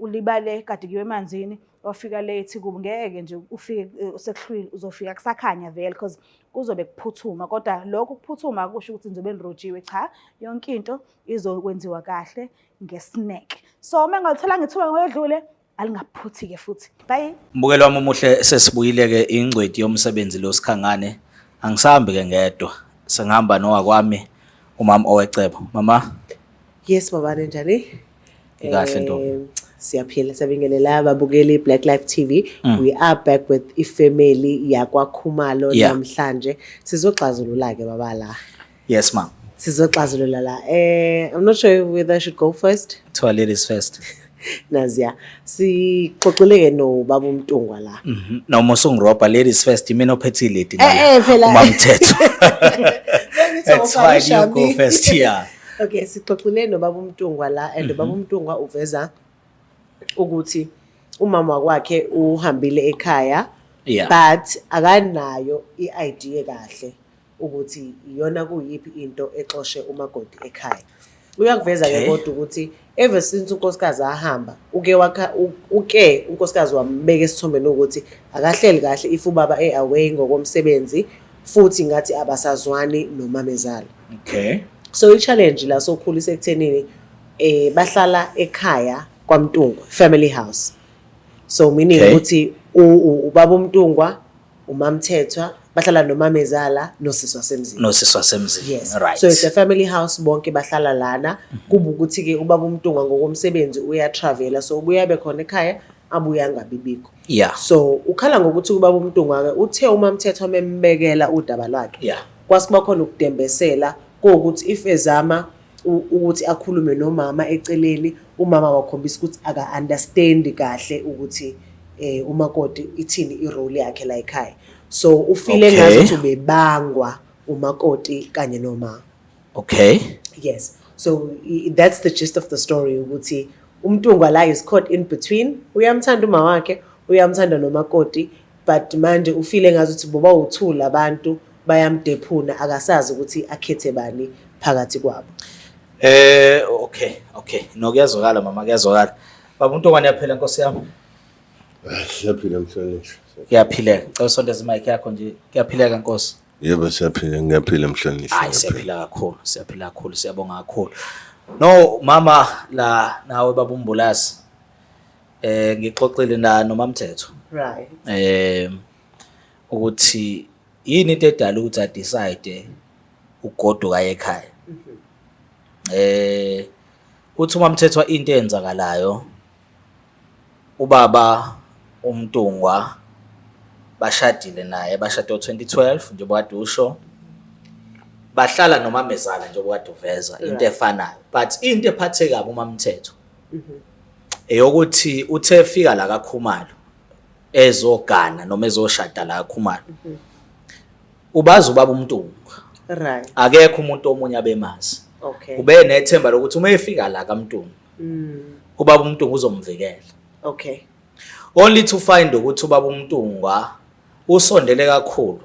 ulibale kade kuyiwe emanzini wafika late kuba ngeke nje ufike sekuhlwile uzofika kusakhanya vele because kuzobe kuphuthuma. Kodwa lokho kuphuthuma akusho ukuthi nizobe nirojiwe, cha, yonke into izokwenziwa kahle ngesnack. So uma ngalithola ngithuba ngoyedlule alingaphuthi-ke futhi. Bye.
Mbukelo wami omuhle, sesibuyile-ke ingcweti yomsebenzi lo Sikhangane. Angisahambi-ke ngedwa, sengihamba nowakwami umama Owecebo. Mama,
Yes, baba njani?
Ikahle ntombi.
Siyaphila, siyabingelela babukeli Black Life TV. We are back with ifamily yakwaKhumalo namhlanje. Sizoxazulula ke baba la.
Yes ma'am.
Sizoxazulula la. I'm not sure whether I should go first.
To our ladies first.
Nazia, sixoxeleke no baba uMtungwa la.
Noma usungirobha ladies first, mina ophethe lady
phela.
umamthetho. That's fine, you go first, yeah.
Okay, sixoxele no baba uMtungwa la and baba uMtungwa uveza ukuthi umama wakhe uhambile ekhaya,
Yeah.
but akanayo iidea kahle ukuthi iyona kuyipi into exoshe umakoti ekhaya. Uyakuveza ke kodwa ukuthi ever since unkosikazi ahamba uke unkosikazi wambeka esithombeni ukuthi akahleli kahle if ubaba away ngokomsebenzi futhi ngathi abasazwani nomamezala.
Okay.
So i-challenge la sokhulisa ekuthenini bahlala ekhaya kwaMtungwa, family house. So meaning ukuthi ubaba uMtungwa, uMamthethwa bahlala nomamezala nosiswa semzini.
Nosiswa semzini.
Yes.
Right.
So it's a family house, bonke bahlala lana. Kuba ukuthi ke ubaba uMtungwa ngokomsebenzi uya travela, so ubuya bekhona ekhaya abuya ngabibikho.
Yeah.
So ukhala ngokuthi ubaba uMtungwa ke uthe uMamthethwa membekela udaba lwakhe.
Yeah.
Kwasiba khona ukudembesela ukuthi if ezama ukuthi akhulume nomama eceleni, umama wakhombisa ukuthi aka understand kahle ukuthi umakoti ithini irole yakhe la ekhaya. So ufile ngathi ubebangwa umakoti kanye nomama.
Okay.
Yes. So that's the gist of the story ukuthi uMtungwa la is caught in between. Uyamthanda umama wakhe, uyamthanda nomakoti, but manje ufile ngathi boba uthula abantu bayamdephuna akasazi ukuthi akhethe bani phakathi kwabo.
Okay. No kuyazwakala mama, kuyazwakala. Baba uNtongwane yaphela Nkosi yami.
Siyaphila mhlonishwa.
Kuyaphileka. Cela usondeze mic yakho nje. Kuyaphileka Nkosi.
Yebo siyaphila, ngiyaphila mhlonishwa.
Hayi siyaphila kakhulu, siyabonga kakhulu. No mama la nawe baba uMbulasi. Ngixoxile noMamthethwa.
Right.
Ukuthi yini into edala ukuthi a decide ugoduka ekhaya. Uthi uMamthethwa into eyenzakalayo ubaba uMtungwa bashadile naye, bashade ngo-2012 njengoba kade usho, bahlala nomamezala njengoba kade uveza into efanayo, but into ephathe kabi uMamthethwa eyokuthi uthe efika la kaKhumalo ezogana noma ezoshada la kaKhumalo, ubazi ubaba uMtungwa,
Right.
akekho umuntu omunye abemazi.
Okay.
Ube nethemba lokuthi uma efika la kaMtungwa ubaba uMtungwa uzomvikela.
Okay.
Only to find ukuthi ubaba uMtungwa usondele kakhulu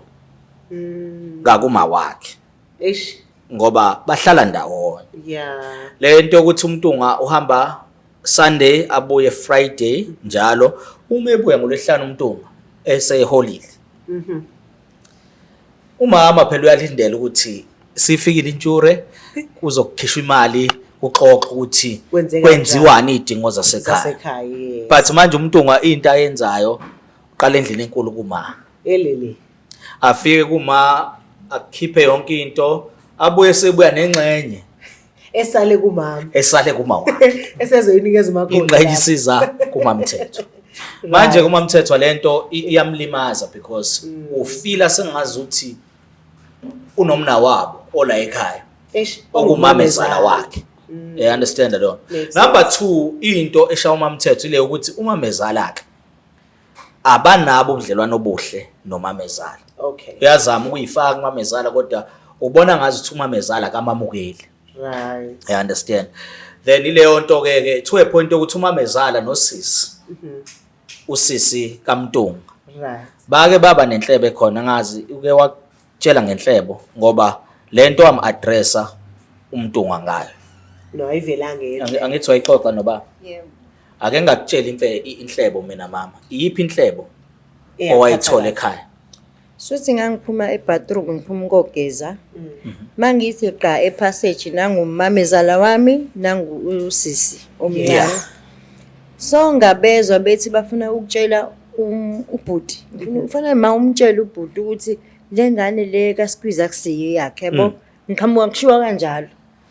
ngakuma wakhe
Ish.
ngoba bahlala ndawonye.
Yeah.
Lento ukuthi uMtungwa uhamba Sunday abuye Friday njalo, uma ebuya ngoLwesihlanu uMtungwa eseholile. Umama phela uyalindela ukuthi sifikile intshure kuzokukhishwa imali kuxoxa ukuthi kwenziwani idingo zasekhaya. But manje uMtungwa into ayenzayo uqala endlini enkulu kuma.
Elele.
Afike kuma akhiphe yonke into abuye sebuya nengxenye
Esale kumama. Esezoyinikeza umakoti.
Ingxenye isiza kuMamthethwa. Manje kuMamthethwa lento iyamlimaza because ufila sengazi ukuthi unomna wabo ola ekhaya okumamezala wakhe. You understand that? Number 2, into esha uMamthethwa ile ukuthi umamezala akhe abanabo ubudlelwano obuhle nomamezala.
Okay.
Uyazama ukuyifaka umamezala kodwa ubona ngazi ukuthi umamezala kamamukeli.
Right.
I understand. Then ileyo nto ke to a point ukuthi umamezala nosisi. Usisi kaMtungwa.
Right.
Bake baba nenhlebe khona ngazi uke watshela ngenhlebo ngoba lento wam-addressa uMntungwa ngayo.
No ayivelanga yethu.
Angithi wayixoxa noba
Yebo.
ake ngakutshela inhlebo mina mama. Iyiphi inhlebo
Eyaphatha
owayithola
kahle.
ekhaya?
Suthi ngangiphuma ebathroom ngiphuma ukogeza. Mangithi qa epassage nangumamezala wami nangu-usisi omncane.
Yeah.
So ngabezwa bethi bafuna ukutshela ubhuti. Kufanele ma umtshela ubhuti ukuthi le ngane le kaSqueeze akusiyo yakhe yabo. Ngiqhamuka ngishiwa kanjalo.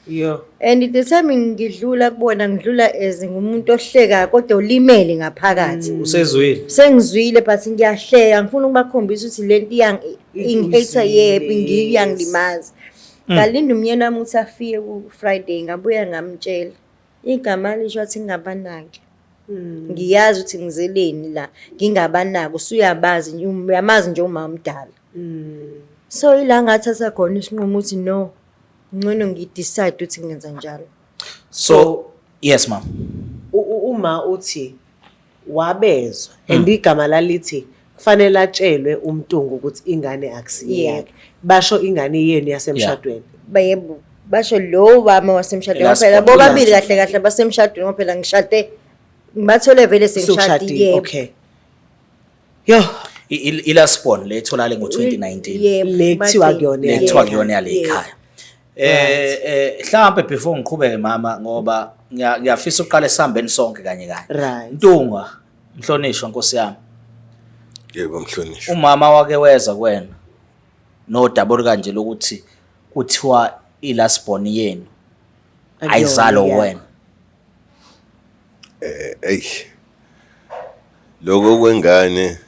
Yo.
And the time ngidlula kubona ngidlula ngumuntu ohleka kodwa ulimele ngaphakathi.
Usezwile?
Sengizwile but ngiyahleka ngifuna ukubakhombisa ukuthi lento ingihate yebo ngiyangilimaza. Ngalinda umyeni wami ukuthi afike ku Friday ngabuya ngamtshela. Igama lisho athi ngingabanaki. Ngiyazi ukuthi ngizeleni la ngingabanaki usuyabazi nje uyamazi nje uma umdala. So ila ngathatha khona isinqumo ukuthi no ngcono ngidecide ukuthi ngenza njalo.
So yes ma'am.
Uma uthi wabezwa and igama lalithi kufanele atshelwe uMntungwa ukuthi ingane akusiyo yakhe. Basho ingane yenu yasemshadweni.
Bayebo basho lo wami wasemshadweni phela bobabili kahle kahle basemshadweni phela ngishade ngibathole vele sengishadile yebo.
Okay. Yo,
Ilaspon le etholale ngo-2019.
Yebo,
lekuthiwa kuyona
Lekuthiwa kuyona yale ekhaya. Mhlawumbe before ngiqhubeke mama ngoba ngiyafisa uqale sihambeni sonke kanye kanye.
Right.
Ntungwa, Mhlonishwa Nkosi yami.
Yebo Mhlonishwa.
Umama wake weza kuwena nodaba olukanje lokuthi kuthiwa ilasbon yenu ayizalo wena.
Lokho kwengane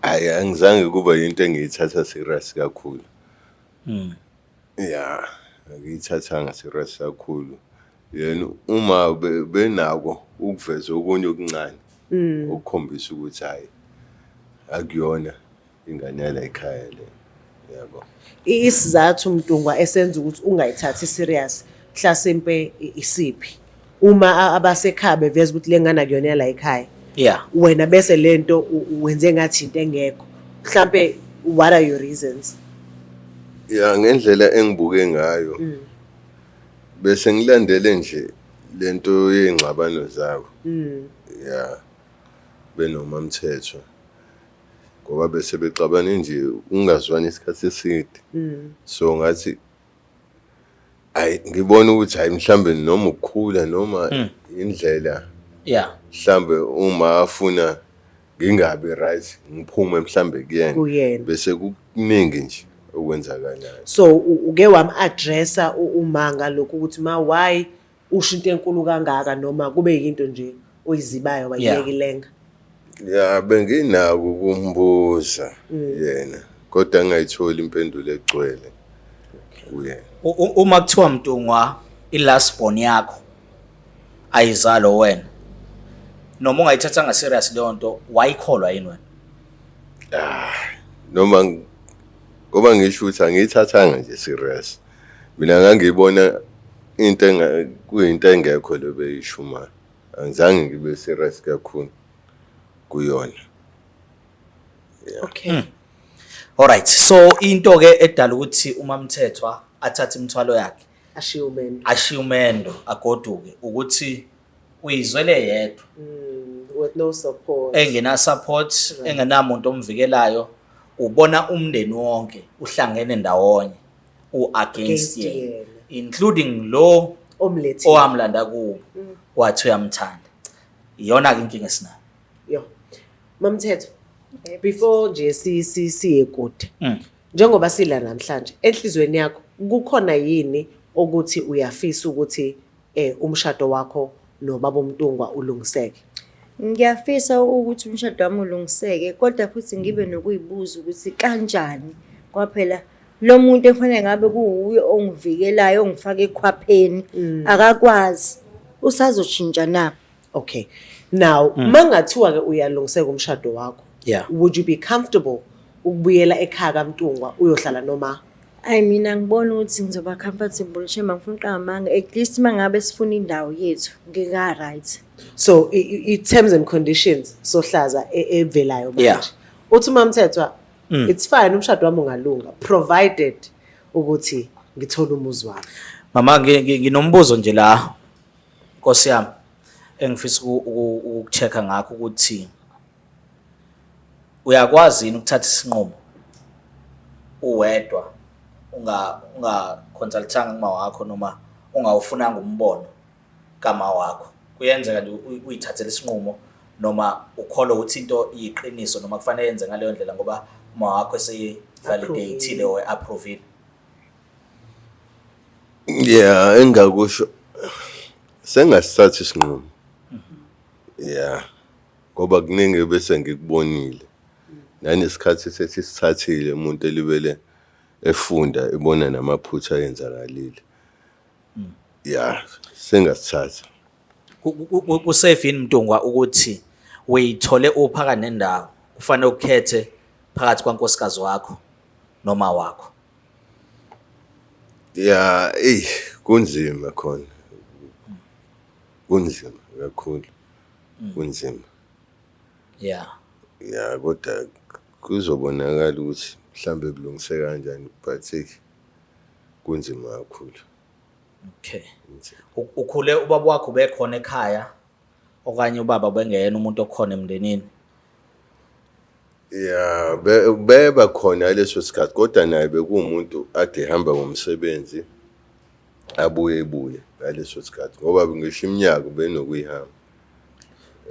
angizange kuba into engiyithatha serious kakhulu. Yeah, ngiyithathanga serious kakhulu. Yena uma benako ukuveza okunye okuncane ukukhombisa ukuthi hayi akuyona ingane yala ekhaya le. Yabo.
Isizathu uMntungwa esenza ukuthi ungayithathi serious mhlasimpe isiphi. Uma abasekhaya beveza ukuthi lengane akuyona la ekhaya.
Yeah.
Wena bese lento wenze ngathi into engekho. Mhlambe what are your reasons?
Ya ngendlela engibuke ngayo. Bese ngilandele nje lento yengxabano zabo. Ya. Benoma Mthethwa. Ngoba bese bexabane nje ungazwani isikhathi eside. So ngathi ngibona ukuthi hayi mhlambe noma ukukhula noma indlela.
Yeah.
Mhlambe uma afuna ngingabe right ngiphume mhlambe kuyena bese kuningi nje okwenzakalayo.
So uke wam-addressa umanga lokhu ukuthi ma why usho into enkulu kangaka noma kube yinto nje oyizibayo wayilekilenga.
Ya benginako ukumbuza yena kodwa ngayithola impendulo egcwele kuyena.
Uma kuthiwa Mntungwa ilasbon yakho ayizalo wena noma ungayithathanga serious leyo nto wayikholwa yini wena?
Noma ngoba ngisho ukuthi angiyithathanga nje serious. Mina ngangibona into kuyinto engekho lo beyishuma. Angizange ngibe serious kakhulu kuyona.
Okay.
Alright. So into ke edala ukuthi uma Mthethwa athathe imithwalo yakhe ashiyumendo agoduke ukuthi uyizwele yedwa.
With no support.
Engena support, engenamuntu omvikelayo, ubona umndeni wonke uhlangene ndawonye against yena, including lo
omlethi
owamlanda kuwo wathi uyamthanda. Iyona ke inkinga esinayo.
Yo. Mamthetho. Before nje siye kude. Njengoba sila namhlanje enhlizweni yakho kukhona yini ukuthi uyafisa ukuthi umshado wakho nobaba uMntungwa ulungiseke?
Ngiyafisa ukuthi umshado wami ulungiseke kodwa futhi ngibe nokuyibuza ukuthi kanjani ngoba phela lo muntu efanele ngabe kuuye ongivikelayo ongifaka ekhwapheni akakwazi usazoshintsha na.
Okay. Now mangathiwa ke uyalungiseka umshado wakho, would you be comfortable ukubuyela ekhaya kaMntungwa uyohlala noma?
Mina ngibona ukuthi ngizoba comfortable shema ngifuna qhamanga at least mangabe sifuna indawo yethu ngika right.
So terms and conditions sohlaza evelayo manje. Uthi Mamthethwa it's fine umshado wami ungalunga provided ukuthi ngithole umuzi wami.
Mama nginombuzo nje la Nkosi yami engifisa ukucheck ngakho ukuthi uyakwazi yini ukuthatha isinqumo uwedwa unga consultanga kuma wakho noma ungawufunanga umbono kama wakho kuyenzeka nje uyithathele isinqumo noma ukholwa ukuthi into iyiqiniso noma kufanele yenze ngaleyo ndlela ngoba uma wakho eseyivalidateile or approve.
Yeah, engakusho sengasithatha isinqumo. Yeah. Ngoba kuningi bese ngikubonile. Nanesikhathi sesithathile umuntu elibele efunda ebona namaphutha ayenzakalile. Yeah, sengasithatha.
Kusafe yini Mtungwa ukuthi uyithole uphaka nendawo kufanele ukhethe phakathi kwankosikazi wakho noma wakho?
Yeah, kunzima khona. Kunzima kakhulu. Kunzima.
Yeah.
Yeah, kodwa kuzobonakala ukuthi mhlambe kulungiseka kanjani but kunzima kakhulu.
Okay. Ukhule ubaba wakho bekhona ekhaya okanye ubaba bengena umuntu okhona emndenini?
Yeah, beba khona leso sikhathi kodwa naye bekuwumuntu ade ehamba ngomsebenzi abuye ngaleso sikhathi ngoba ngisho iminyaka benokuyihamba.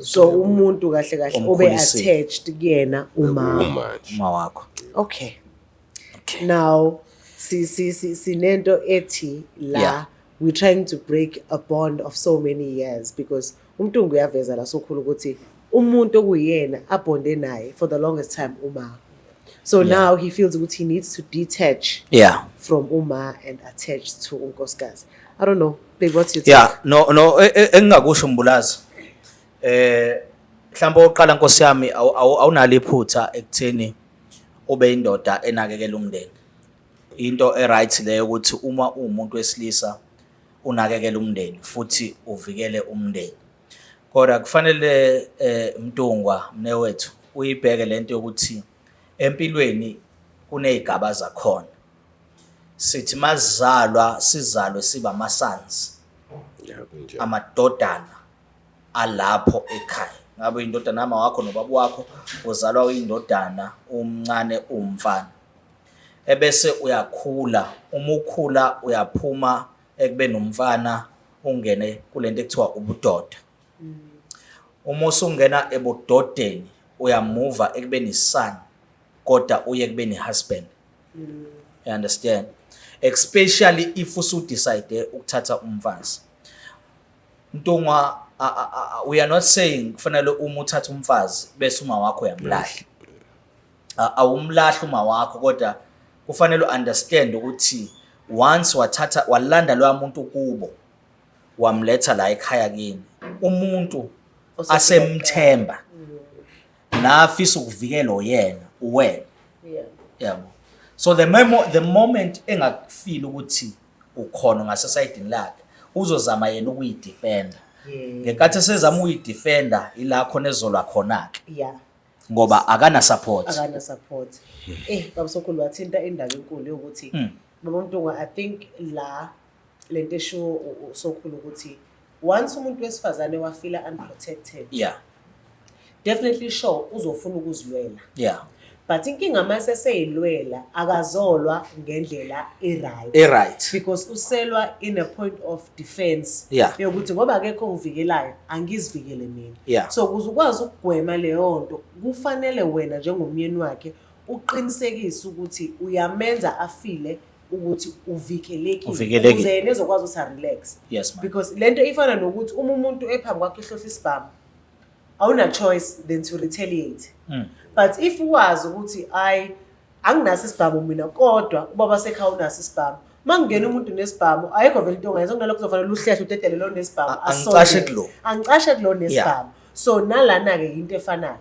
So umuntu kahle obe attached kuyena uma
wakho.
Okay. Now sinento ethi la
Yeah.
we're trying to break a bond of so many years because uMtungu uyaveza la sokhulu ukuthi umuntu okuyena abonde naye for the longest time uma. So now he feels ukuthi he needs to detach from uma and attach to unkosikazi. I don't know, babe, what's your take?
Yeah, no engingakusho Mbulazi. Mhlawumbe oqala Nkosi yami awunalo iphutha ekutheni ube indoda enakekela umndeni. Into eright leyo ukuthi uma umuntu wesilisa unakekela umndeni futhi uvikele umndeni. Kodwa kufanele Mtungwa mnewethu uyibheke lento yokuthi empilweni kunezigaba zakhona. Sithi sizalwe siba amasons. Amadodana alapho ekhaya. Ngabe indodana nama wakho nobaba wakho uzalwa uyindodana umncane umfana. Ebese uyakhula, uma ukhula uyaphuma ekube nomfana ungene kulento ekuthiwa ubudoda. Uma usungena ebudodeni uyamuva ekubeni son kodwa uye ekubeni husband. You understand? Especially if usu decide ukuthatha umfazi. Mtungwa we are not saying kufanele uma uthatha umfazi bese uma wakho uyamlahla. Awumlahla uma wakho kodwa kufanele understand ukuthi once walanda lo muntu kubo wamletha la ekhaya kini umuntu asemthemba nafisa ukuvikela yena uwena. Yabo. So the moment engakufeel ukuthi ukhona ngasesayidini lakhe uzozama yena ukuyidefenda. Ngenkathi sezama ukuyidefenda ila khona ezolwa khona ke.
Yeah.
Ngoba akana support.
Baba Sokhulu wathinta indaba enkulu ukuthi baba Mtungwa I think la lento esho Sokhulu ukuthi once umuntu wesifazane wafila unprotected.
Yeah.
Definitely sure uzofuna ukuzilwela.
Yeah.
But inkinga mase seyilwela akazolwa ngendlela
right.
Because uselwa in a point of defense.
Yeah.
Yokuthi ngoba akekho ngivikelayo angizivikele mina.
Yeah.
So ukuze ukwazi ukugwema leyo nto kufanele wena njengomyeni wakhe uqinisekise ukuthi uyamenza afile ukuthi uvikelekile ukuze yena ezokwazi ukuthi relax.
Yes,
Because lento ifana nokuthi uma umuntu ephambi kwakhe ehlohla isibhamu awuna choice than to retaliate. But if uwazi ukuthi anginaso isibhamu mina kodwa ubaba sekhaya unaso isibhamu mangena umuntu nesibhamu ayikho vele into ongayenza kunalokho kuzofanele uhlehle utetele lo nesibhamu angicashe kulo nesibhamu. So nalana ke into efanayo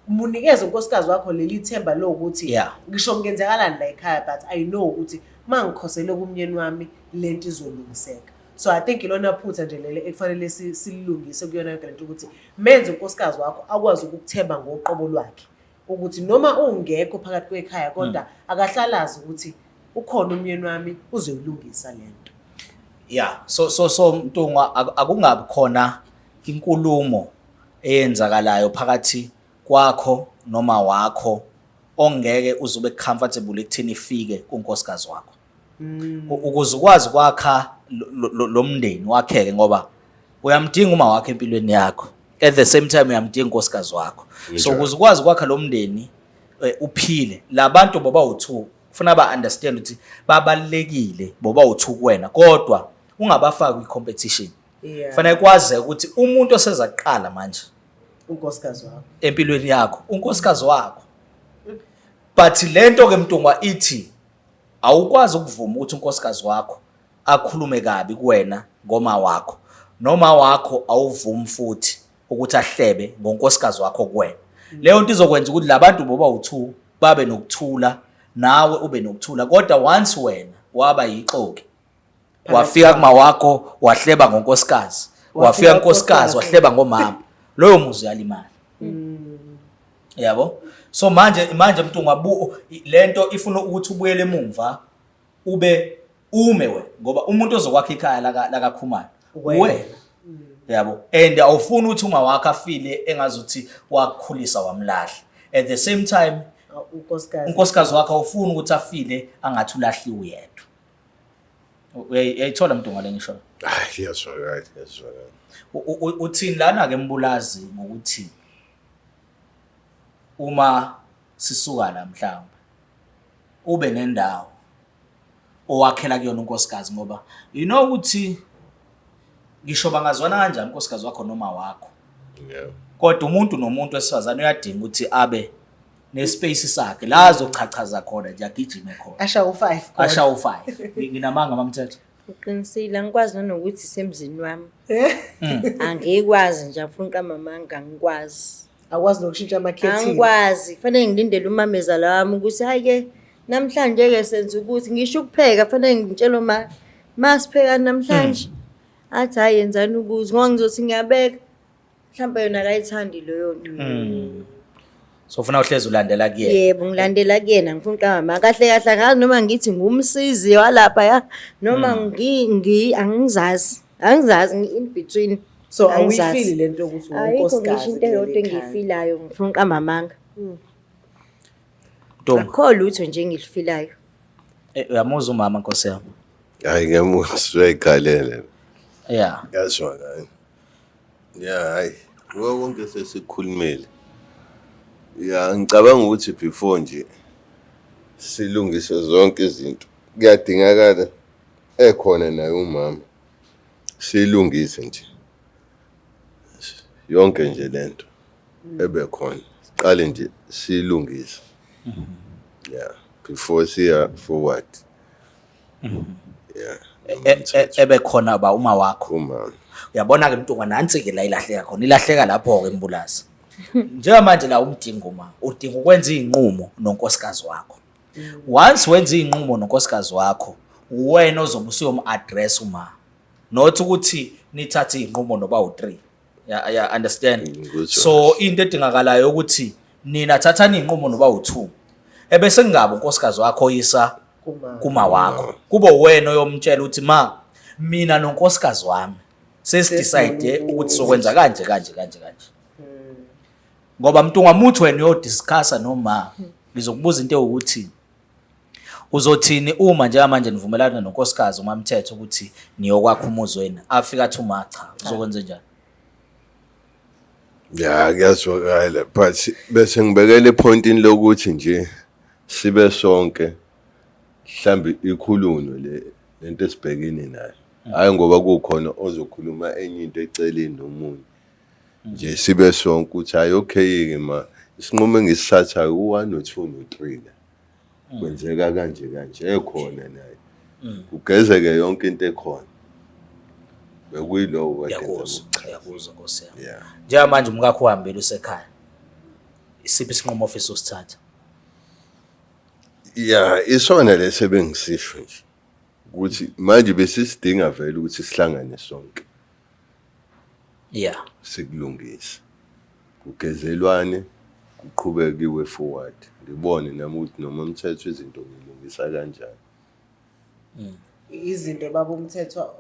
umunikeze unkosikazi wakho leli themba lokuthi ngisho ngenzakalani la ekhaya but I know ukuthi mangikhosele kumnyeni wami lento izolungiseka. So I think ilona phutha nje lele ekufanele silungise kuyona yonke lento ukuthi menze unkosikazi wakho akwazi ukukuthemba ngoqobo lwakhe ukuthi noma ungekho phakathi kwekhaya kodwa akahlalazi ukuthi ukhona umyeni wami uzoyilungisa lento.
Yeah, so Mtungwa akungabi khona inkulumo eyenzakalayo phakathi kwakho noma wakho ongeke uzube comfortable ekuthini ifike kunkosikazi wakho. Ukuze ukwazi kwakha lo mndeni wakheke ngoba uyamdinga uma wakhe empilweni yakho. At the same time uyamdinga unkosikazi wakho. So ukuze ukwazi kwakha lo mndeni uphile. Labantu boba u2 ufuna ba understand ukuthi babalekile boba u2 kuwena kodwa ungabafaki kwi-competition. Fanele kwazi ukuthi umuntu osezaqala manje
Unkosikazi wakho
empilweni yakho unkosikazi wakho. But lento ke Mtungwa ithi awukwazi ukuvuma ukuthi unkosikazi wakho akhulume kabi kuwena ngoma wakho noma wakho awuvumi futhi ukuthi ahlebe ngonkosikazi wakho kuwena. Leyo nto izokwenza ukuthi labantu boba u2 babe nokuthula nawe ube nokuthula kodwa once wena waba yixoki wafika kuma wakho wahleba ngonkosikazi wafika unkosikazi wahleba ngomama loyo muzi uyalimala. Yabo? So manje Mtungwa lento ifuna ukuthi ubuyele emumva ume wena ngoba umuntu ozokwakha ikhaya la Khumalo wena. Yabo? And awufuni ukuthi uma wakho afile engazuthi wakukhulisa wamlahla. At the same time unkosikazi wakho awufuni ukuthi afile angathi ulahliwe yedwa. Uyayithola Mtungwa lengisho?
Yes, right.
Uthini lana ke Mbulazi ngokuthi uma sisuka la mhlawumbe ube nendawo owakhela kuyona unkosikazi ngoba you know ukuthi ngisho bangazwana kanjani unkosikazi wakho noma wakho.
Yeah.
Kodwa umuntu nomuntu esifazane uyadinga ukuthi abe nespace sakhe la azochachaza khona nje agijime khona. Asha u5 nginamanga mamthetho.
Uqinisile angikwazi nanokuthi semzini wami. Angikwazi nje afuna uqamamanga angikwazi.
Akwazi nokushintsha amakhethini.
Angikwazi fanele ngilindele umamezala wami ukuthi hayi ke namhlanje ke senza ukuthi ngisho ukupheka fanele ngitshele masipheka namhlanje. Athi hayi yenzani ukuthi ngoba ngizothi ngiyabeka mhlawumbe yona akayithandi leyo nto.
So ufuna uhlezi ulandela kuyena.
Yebo ngilandela kuyena ngifuna uqamba kahle ngazi noma ngithi ngumsizi walapha ya noma angizazi in between.
So awuyifili lento ukuthi unkosikazi.
Ayikho into eyodwa engiyifilayo ngifuna uqamba amanga.
Ntombi.
Akho lutho nje engilifilayo.
Uyamuzwa umama Nkosi yami?
Hayi ngiyamuzwa uyayikhalela.
Yeah.
Yazwa ngani. Yeah, hayi. Wonke sesikhulumile. Yeah, ngicabanga ukuthi before nje silungise zonke izinto. Kuyadingakala ekhona naye umama. Silungise nje. Yonke nje lento ebe khona. Siqale nje silungise. Yeah, before siya forward. Yeah.
Ebe khona ba uma wakho.
Umama.
Uyabona ke Mtungwa nansi ke la ilahleka khona. Ilahleka lapho ke Mbulazi. Njengamanje la umdingo udinga ukwenza izinqumo nonkosikazi wakho. Once wenza izinqumo nonkosikazi wakho, wena ozobe usuyom-address uma. Not ukuthi nithathe izinqumo noba u3. Yeah, understand? So into edingakalayo ukuthi nina thathani izinqumo noba u2. Ebese ngabo unkosikazi wakho yisa kuma wakho. Kube wena oyomtshela ukuthi mina nonkosikazi wami sesidecide ukuthi sokwenza kanje. Ngoba Mtungwa muthi wena uyodiscussa noma ngizokubuza into ukuthi uzothini uma njengamanje nivumelana nonkosikazi umamthetho ukuthi niyokwakha umuzi wena afika athi uma cha uzokwenza njani?
Yeah, kuyazwakala but bese ngibekele pointini lokuthi nje sibe sonke mhlambi ikhulunywe lento esibhekene nayo. Hayi ngoba kukhona ozokhuluma enye into eceleni nomunye. Nje sibe sonke ukuthi hayi okay ke isinqumo engisithathayo u1 no2 no3 la. Kwenzeka kanje ekhona naye. Ugezeke yonke into ekhona. Bekuyilo
Yakuzwa Nkosi yami.
Yeah.
Njengamanje umkakho uhambile usekhaya. Isiphi isinqumo ofisa usithatha?
Yeah, isona lesebengisisho nje. Ukuthi manje besisidinga vele ukuthi sihlangane sonke.
Yeah.
Sikulungise. Kugezelwane, kuqhubeke iwe forward. Ngibone nami ukuthi noma umthetho izinto ngilungisa kanjani.
izinto baba uMthethwa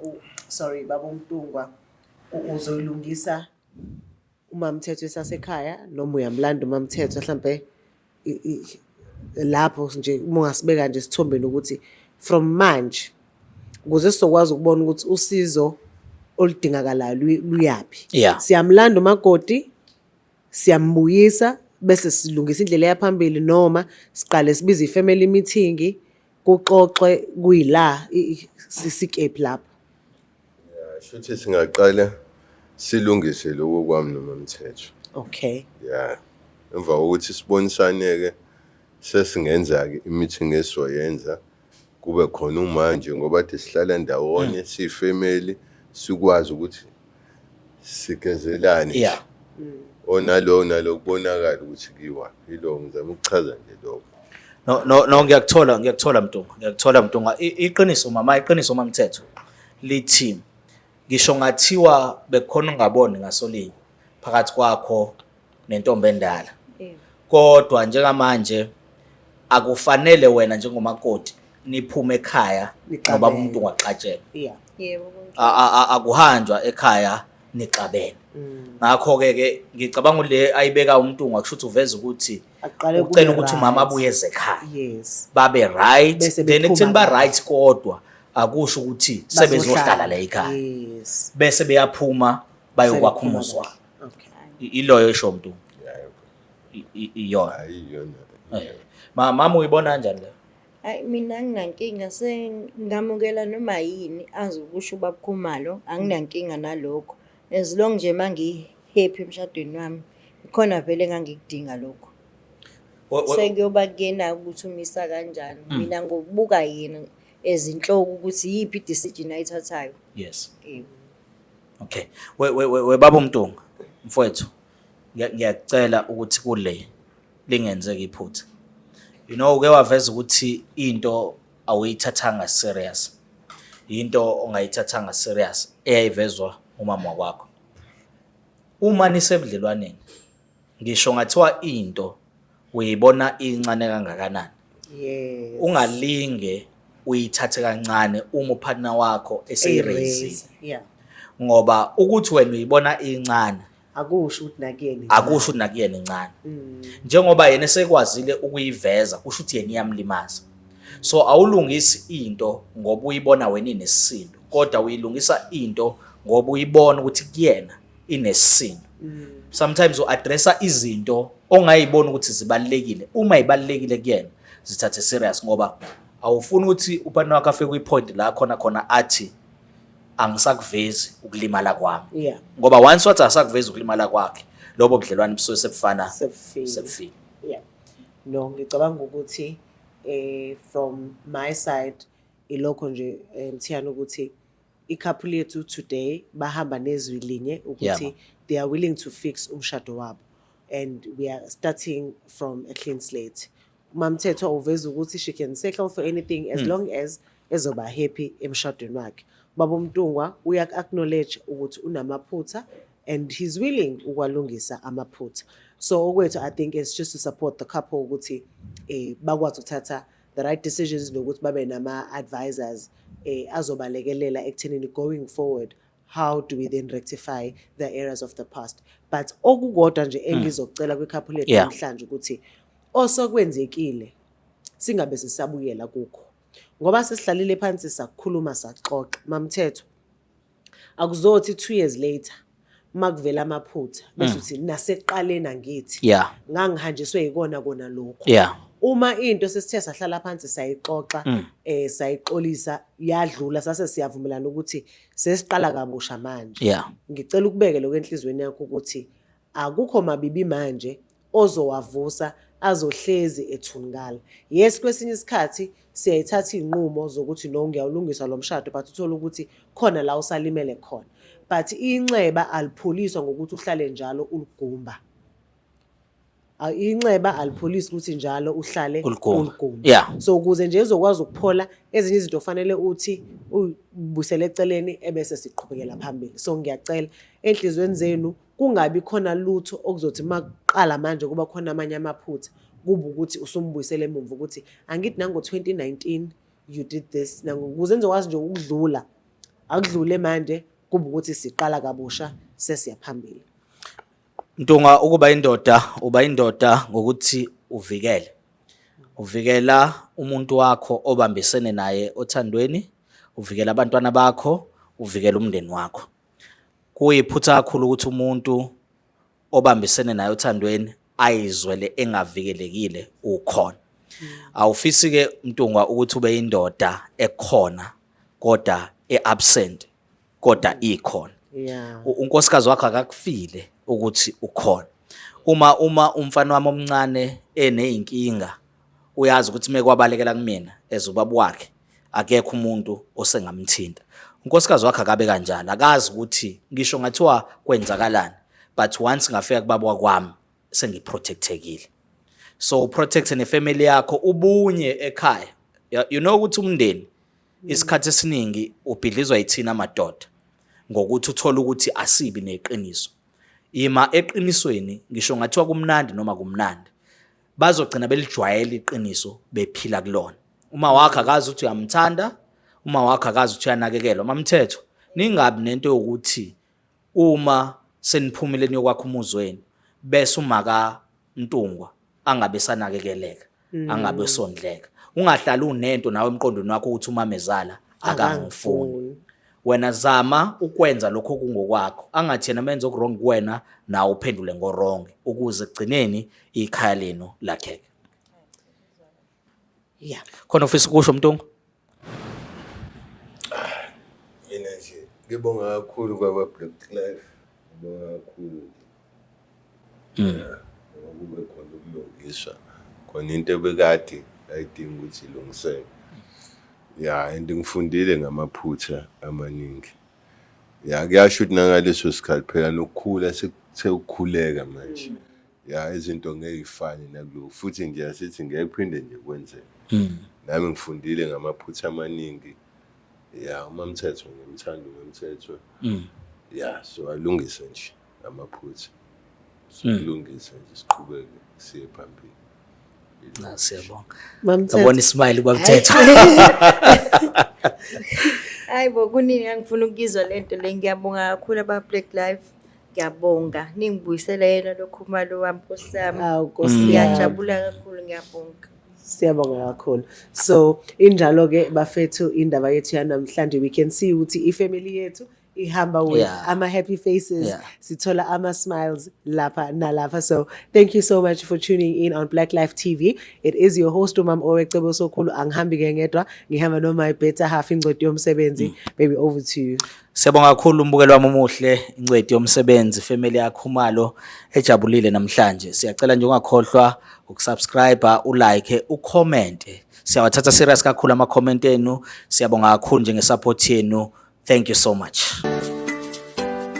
baba uMtungwa uzoyilungisa uma uMthethwa esasekhaya noma uyamlanda uma uMthethwa mhlambe lapho nje uma ungasibeka nje sithombeni ukuthi from manje ukuze sizokwazi ukubona ukuthi usizo oludingakalayo luyapi.
Yeah.
Siyamlanda umakoti, siyambuyisa bese silungisa indlela yaphambili noma siqale sibize ifamily meeting kuxoxe kuyila sikepi lapho.
Shuthi singaqala silungise lokho kwami noma Mthethwa.
Okay.
Yeah. Emva kokuthi sibonisane-ke sesingenza-ke i-meeting esizoyenza kube khona umanje ngobathi sihlala ndawonye siyifamily sikwazi ukuthi sigezelane.
Yeah.
Onalo kubonakala ukuthi kiwaphi ilo ngizama ukuchaza nje lokho.
No ngiyakuthola Mtunga iqiniso mama Mthethwa lithi ngisho ngathiwa bekhona ungaboni ngasolinye phakathi kwakho nentombi endala kodwa njengamanje akufanele wena njengomakoti niphume ekhaya ngoba umuntu ungaqatshela.
Yeah.
Yebo.
Akuhanjwa ekhaya nixabene. Ngakho ke ngicabanga le ayibeka uMtungwa kusho ukuthi uveza ukuthi ucela ukuthi umama abuye ekhaya.
Yes.
Babe right then ekutheni ba
right.
right kodwa akusho ukuthi sebezohlala la ekhaya.
Yes.
Bese beyaphuma bayokwakha umuzi wabo.
Okay.
Iloyo esho Mtunga. Iyona.
Ayiyona.
Mama uyibona kanjani le?
Hayi mina anginankinga sengamukela noma yini azokusho ubaba Khumalo anginankinga nalokho as long nje mangi happy emshadweni wami ikhona vele engangikudinga lokho. Sekuyoba kuyena ukuthi umisa kanjani mina ngokubuka yena ezinhloko ukuthi yipi decision ayithathayo.
Yes. Okay. We baba uMtunga mfowethu ngiyacela ukuthi kule lingenzeke iphutha. You know ke waveza ukuthi into awuyithathanga serious. Into ongayithathanga serious eyayivezwa umama wakho. Uma nisebudlelwaneni ngisho ngathiwa into uyibona incane kangakanani.
Yes.
Ungalinge uyithathe kancane uma upartner wakho eseyiraise.
Yeah.
Ngoba ukuthi wena uyibona incane
akusho ukuthi nakuyena
akusho ukuthi nakuyena incane. Njengoba yena sekwazile ukuyiveza kusho ukuthi yena iyamlimaza. So awulungisi into ngoba uyibona wena inesisindo kodwa uyilungisa into ngoba uyibona ukuthi kuyena inesisindo. Sometimes uaddressa izinto ongayibona ukuthi zibalekile uma ibalekile kuyena zithathe serious ngoba awufuni ukuthi upartner wakho afike kwipoint la khona athi angisakuvezi ukulimala kwami.
Yeah.
Ngoba once wathi asakuvezi ukulimala kwakhe lobo budlelwane busuke sebufana sebufile.
Yeah. No ngicabanga ukuthi from my side ilokho nje Mthiyana ukuthi i-couple yethu today bahamba nezwi linye ukuthi they are willing to fix umshado wabo and we are starting from a clean slate. Mamthethwa uveza ukuthi she can settle for anything as long as ezoba happy emshadweni wakhe. Baba uMtungwa uyak-acknowledge ukuthi unamaphutha and he's willing ukwalungisa amaphutha. So okwethu I think it's just to support the couple ukuthi bakwazi ukuthatha the right decisions nokuthi babe nama-advisors azobalekelela ekuthenini going forward how do we then rectify the errors of the past. But okukodwa nje engizocela kwi-couple yethu namhlanje ukuthi osokwenzekile singabe sisabuyela kukho. Ngoba sesihlalile phansi sakukhuluma saxoxa Mamthethwa akuzothi 2 years later makuvela amaphutha bese uthi naseqaleni angithi ngangihanjiswe yikona kona lokho. Uma into sesithe sahlala phansi sayixoxa sayixolisa yadlula sase siyavumelana ukuthi sesiqala kabusha manje. Ngicela ukubeke lokho enhlizweni yakho ukuthi akukho mabibi manje ozowavusa azohlezi ethungala. Yes kwesinye isikhathi siyayithatha inqumo zokuthi no ngiyawulungisa lo mshado but uthola ukuthi khona la usalimele khona. But inxeba alipholiswa ngokuthi uhlale njalo uligumba. Inxeba alipholisi ukuthi njalo uhlale uligumba. So ukuze nje ezokwazi ukuphola ezinye izinto kufanele uthi ubusele eceleni ebese siqhubekela phambili. So ngiyacela enhlizweni zenu kungabi khona lutho okuzothi maqala manje kuba khona amanye amaphutha kube ukuthi usumbuyisele emumva ukuthi angithi nango 2019 you did this. Now ukuze nizokwazi nje ukudlula akudlule manje kube ukuthi siqala kabusha sesiyaphambili.
Ntunga ukuba indoda ngokuthi uvikela umuntu wakho obambisene naye othandweni, uvikela abantwana bakho, uvikela umndeni wakho. Kuyiphutha kakhulu ukuthi umuntu obambisene naye othandweni ayizwele engavikelekile ukhona. Awufisi ke Ntunga ukuthi ube indoda ekhona kodwa eabsent kodwa ikhona.
Yeah.
Unkosikazi wakho akakufile ukuthi ukhona. Uma umfana wami omncane eneyinkinga uyazi ukuthi mekwabalekela kumina ezubaba wakhe akekho umuntu osengamthinta. Unkosikazi wakhe akabe kanjalo, akazi ukuthi ngisho ngathiwa kwenzakalani, but once ngafika kubaba wakwami sengiprotectekile. So protect nefamily yakho ubunye ekhaya. You know ukuthi umndeni isikhathi esiningi ubhidlizwa yithina amadoda ngokuthi uthola ukuthi asibi neqiniso. Ima eqinisweni ngisho ngathiwa kumnandi noma kumnandi bazogcina belijwayela iqiniso bephila kulona. Uma wakhe akazi ukuthi uyamthanda, uma wakhe akazi ukuthi uyanakekelwa, mamthetho ningabi nento yokuthi uma seniphumile niyokwakha umuzi wenu bese umaka Ntungwa angabe sanakekeleka, angabe sondleka. Ungahlali unento nawe emqondweni wakho ukuthi umamezala akangifuni. Wena zama ukwenza lokho kungokwakho, angathi yena menze okwrong kuwena nawe uphendule ngorong ukuze gcineni ikhaya lenu lakheke.
Yeah.
Khona ufisa ukusho Mtunga?
Mina nje ngibonga kakhulu kwaba Black Life. Ngibonga kakhulu. Ngoba khona ukulungiswa. Khona into ebekade ayidinga ukuthi ilungiseke. Yeah, and ngifundile ngamaphutha amaningi. Yeah, kuyasho ukuthi nangaleso sikhathi phela nokukhula sekukhuleka manje. Yeah, izinto ngeyifani nakulo futhi nje asithi ngeke kuphinde nje kwenzeke. Nami ngifundile ngamaphutha amaningi. Yeah, umamthetho ngimthanda umamthetho. Yeah, so alungise nje amaphutha. Silungise nje siqhubeke siye phambili.
Siyabonga.
Mamthetho.
Ngabona ismile kwamthetho.
Hayibo kunini angifuna ukuzwa lento le ngiyabonga kakhulu aba Black Life. Ngiyabonga ningibuyisela yena lokho malo wami Nkosami.
Nkosi
Ngiyajabula kakhulu ngiyabonga.
Siyabonga kakhulu. So injalo ke bafethu indaba yethu yanamhlanje we can see ukuthi ifamily yethu ihamba with ama happy faces, sithola ama smiles lapha nalapha. So thank you so much for tuning in on Black Life TV. It is your host Umam Owecebo Sokhulu, angihambi ke ngedwa, ngihamba no my better half ingcweti yomsebenzi. Baby, over to you.
Siyabonga kakhulu umbukelo wami omuhle, ingcweti yomsebenzi, family yakho Khumalo ejabulile namhlanje. Siyacela nje ungakhohlwa ukusubscribe, ulike, ucomment. Siyawathatha serious kakhulu ama comment enu. Siyabonga kakhulu nje ngesupport yenu. Thank you so much.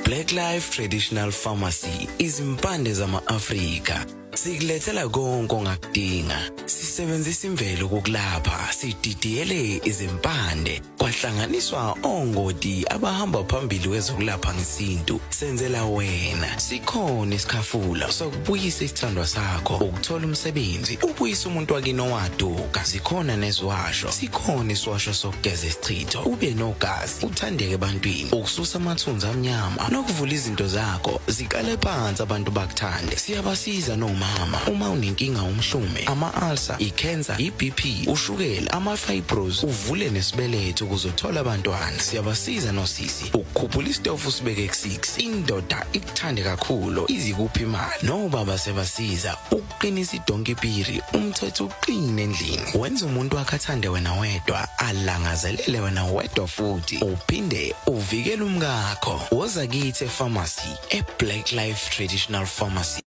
Black Life Traditional Pharmacy izimpande zama-Afrika. Sikulethela konke ongakudinga. Sisebenzisa imvelo kokulapha, sididiyele izimpande, kwahlanganiswa ongoti abahamba phambili kwezokulapha ngesintu. Senzela wena. Sikhona isikhafula sokubuyisa isithandwa sakho, ukuthola umsebenzi, ubuyisa umuntu wakini owaduka. Sikhona neziwasho. Sikhona isiwasho sokugeza isichitho, ube nogazi, uthandeke ebantwini, ukususa amathunzi amnyama, nokuvula izinto zakho zikale phansi abantu bakuthande. Siyabasiza noma uma unenkinga umhlume, ama-ulcer, i-cancer, i-BP, ushukela, ama-fibros, uvule nesibeletho ukuzothola abantwana. Siyabasiza nosisi ukukhuphula isitofu sibeke ku-6, indoda ikuthande kakhulu izikuphi imali. Nobaba sebasiza ukuqinisa idonkipiri, umthetho uqine endlini. Wenza umuntu wakhe athande wena wedwa, alangazelele wena wedwa futhi, uphinde uvikele umkakho. Woza kithi e-pharmacy, e-Black Life Traditional Pharmacy.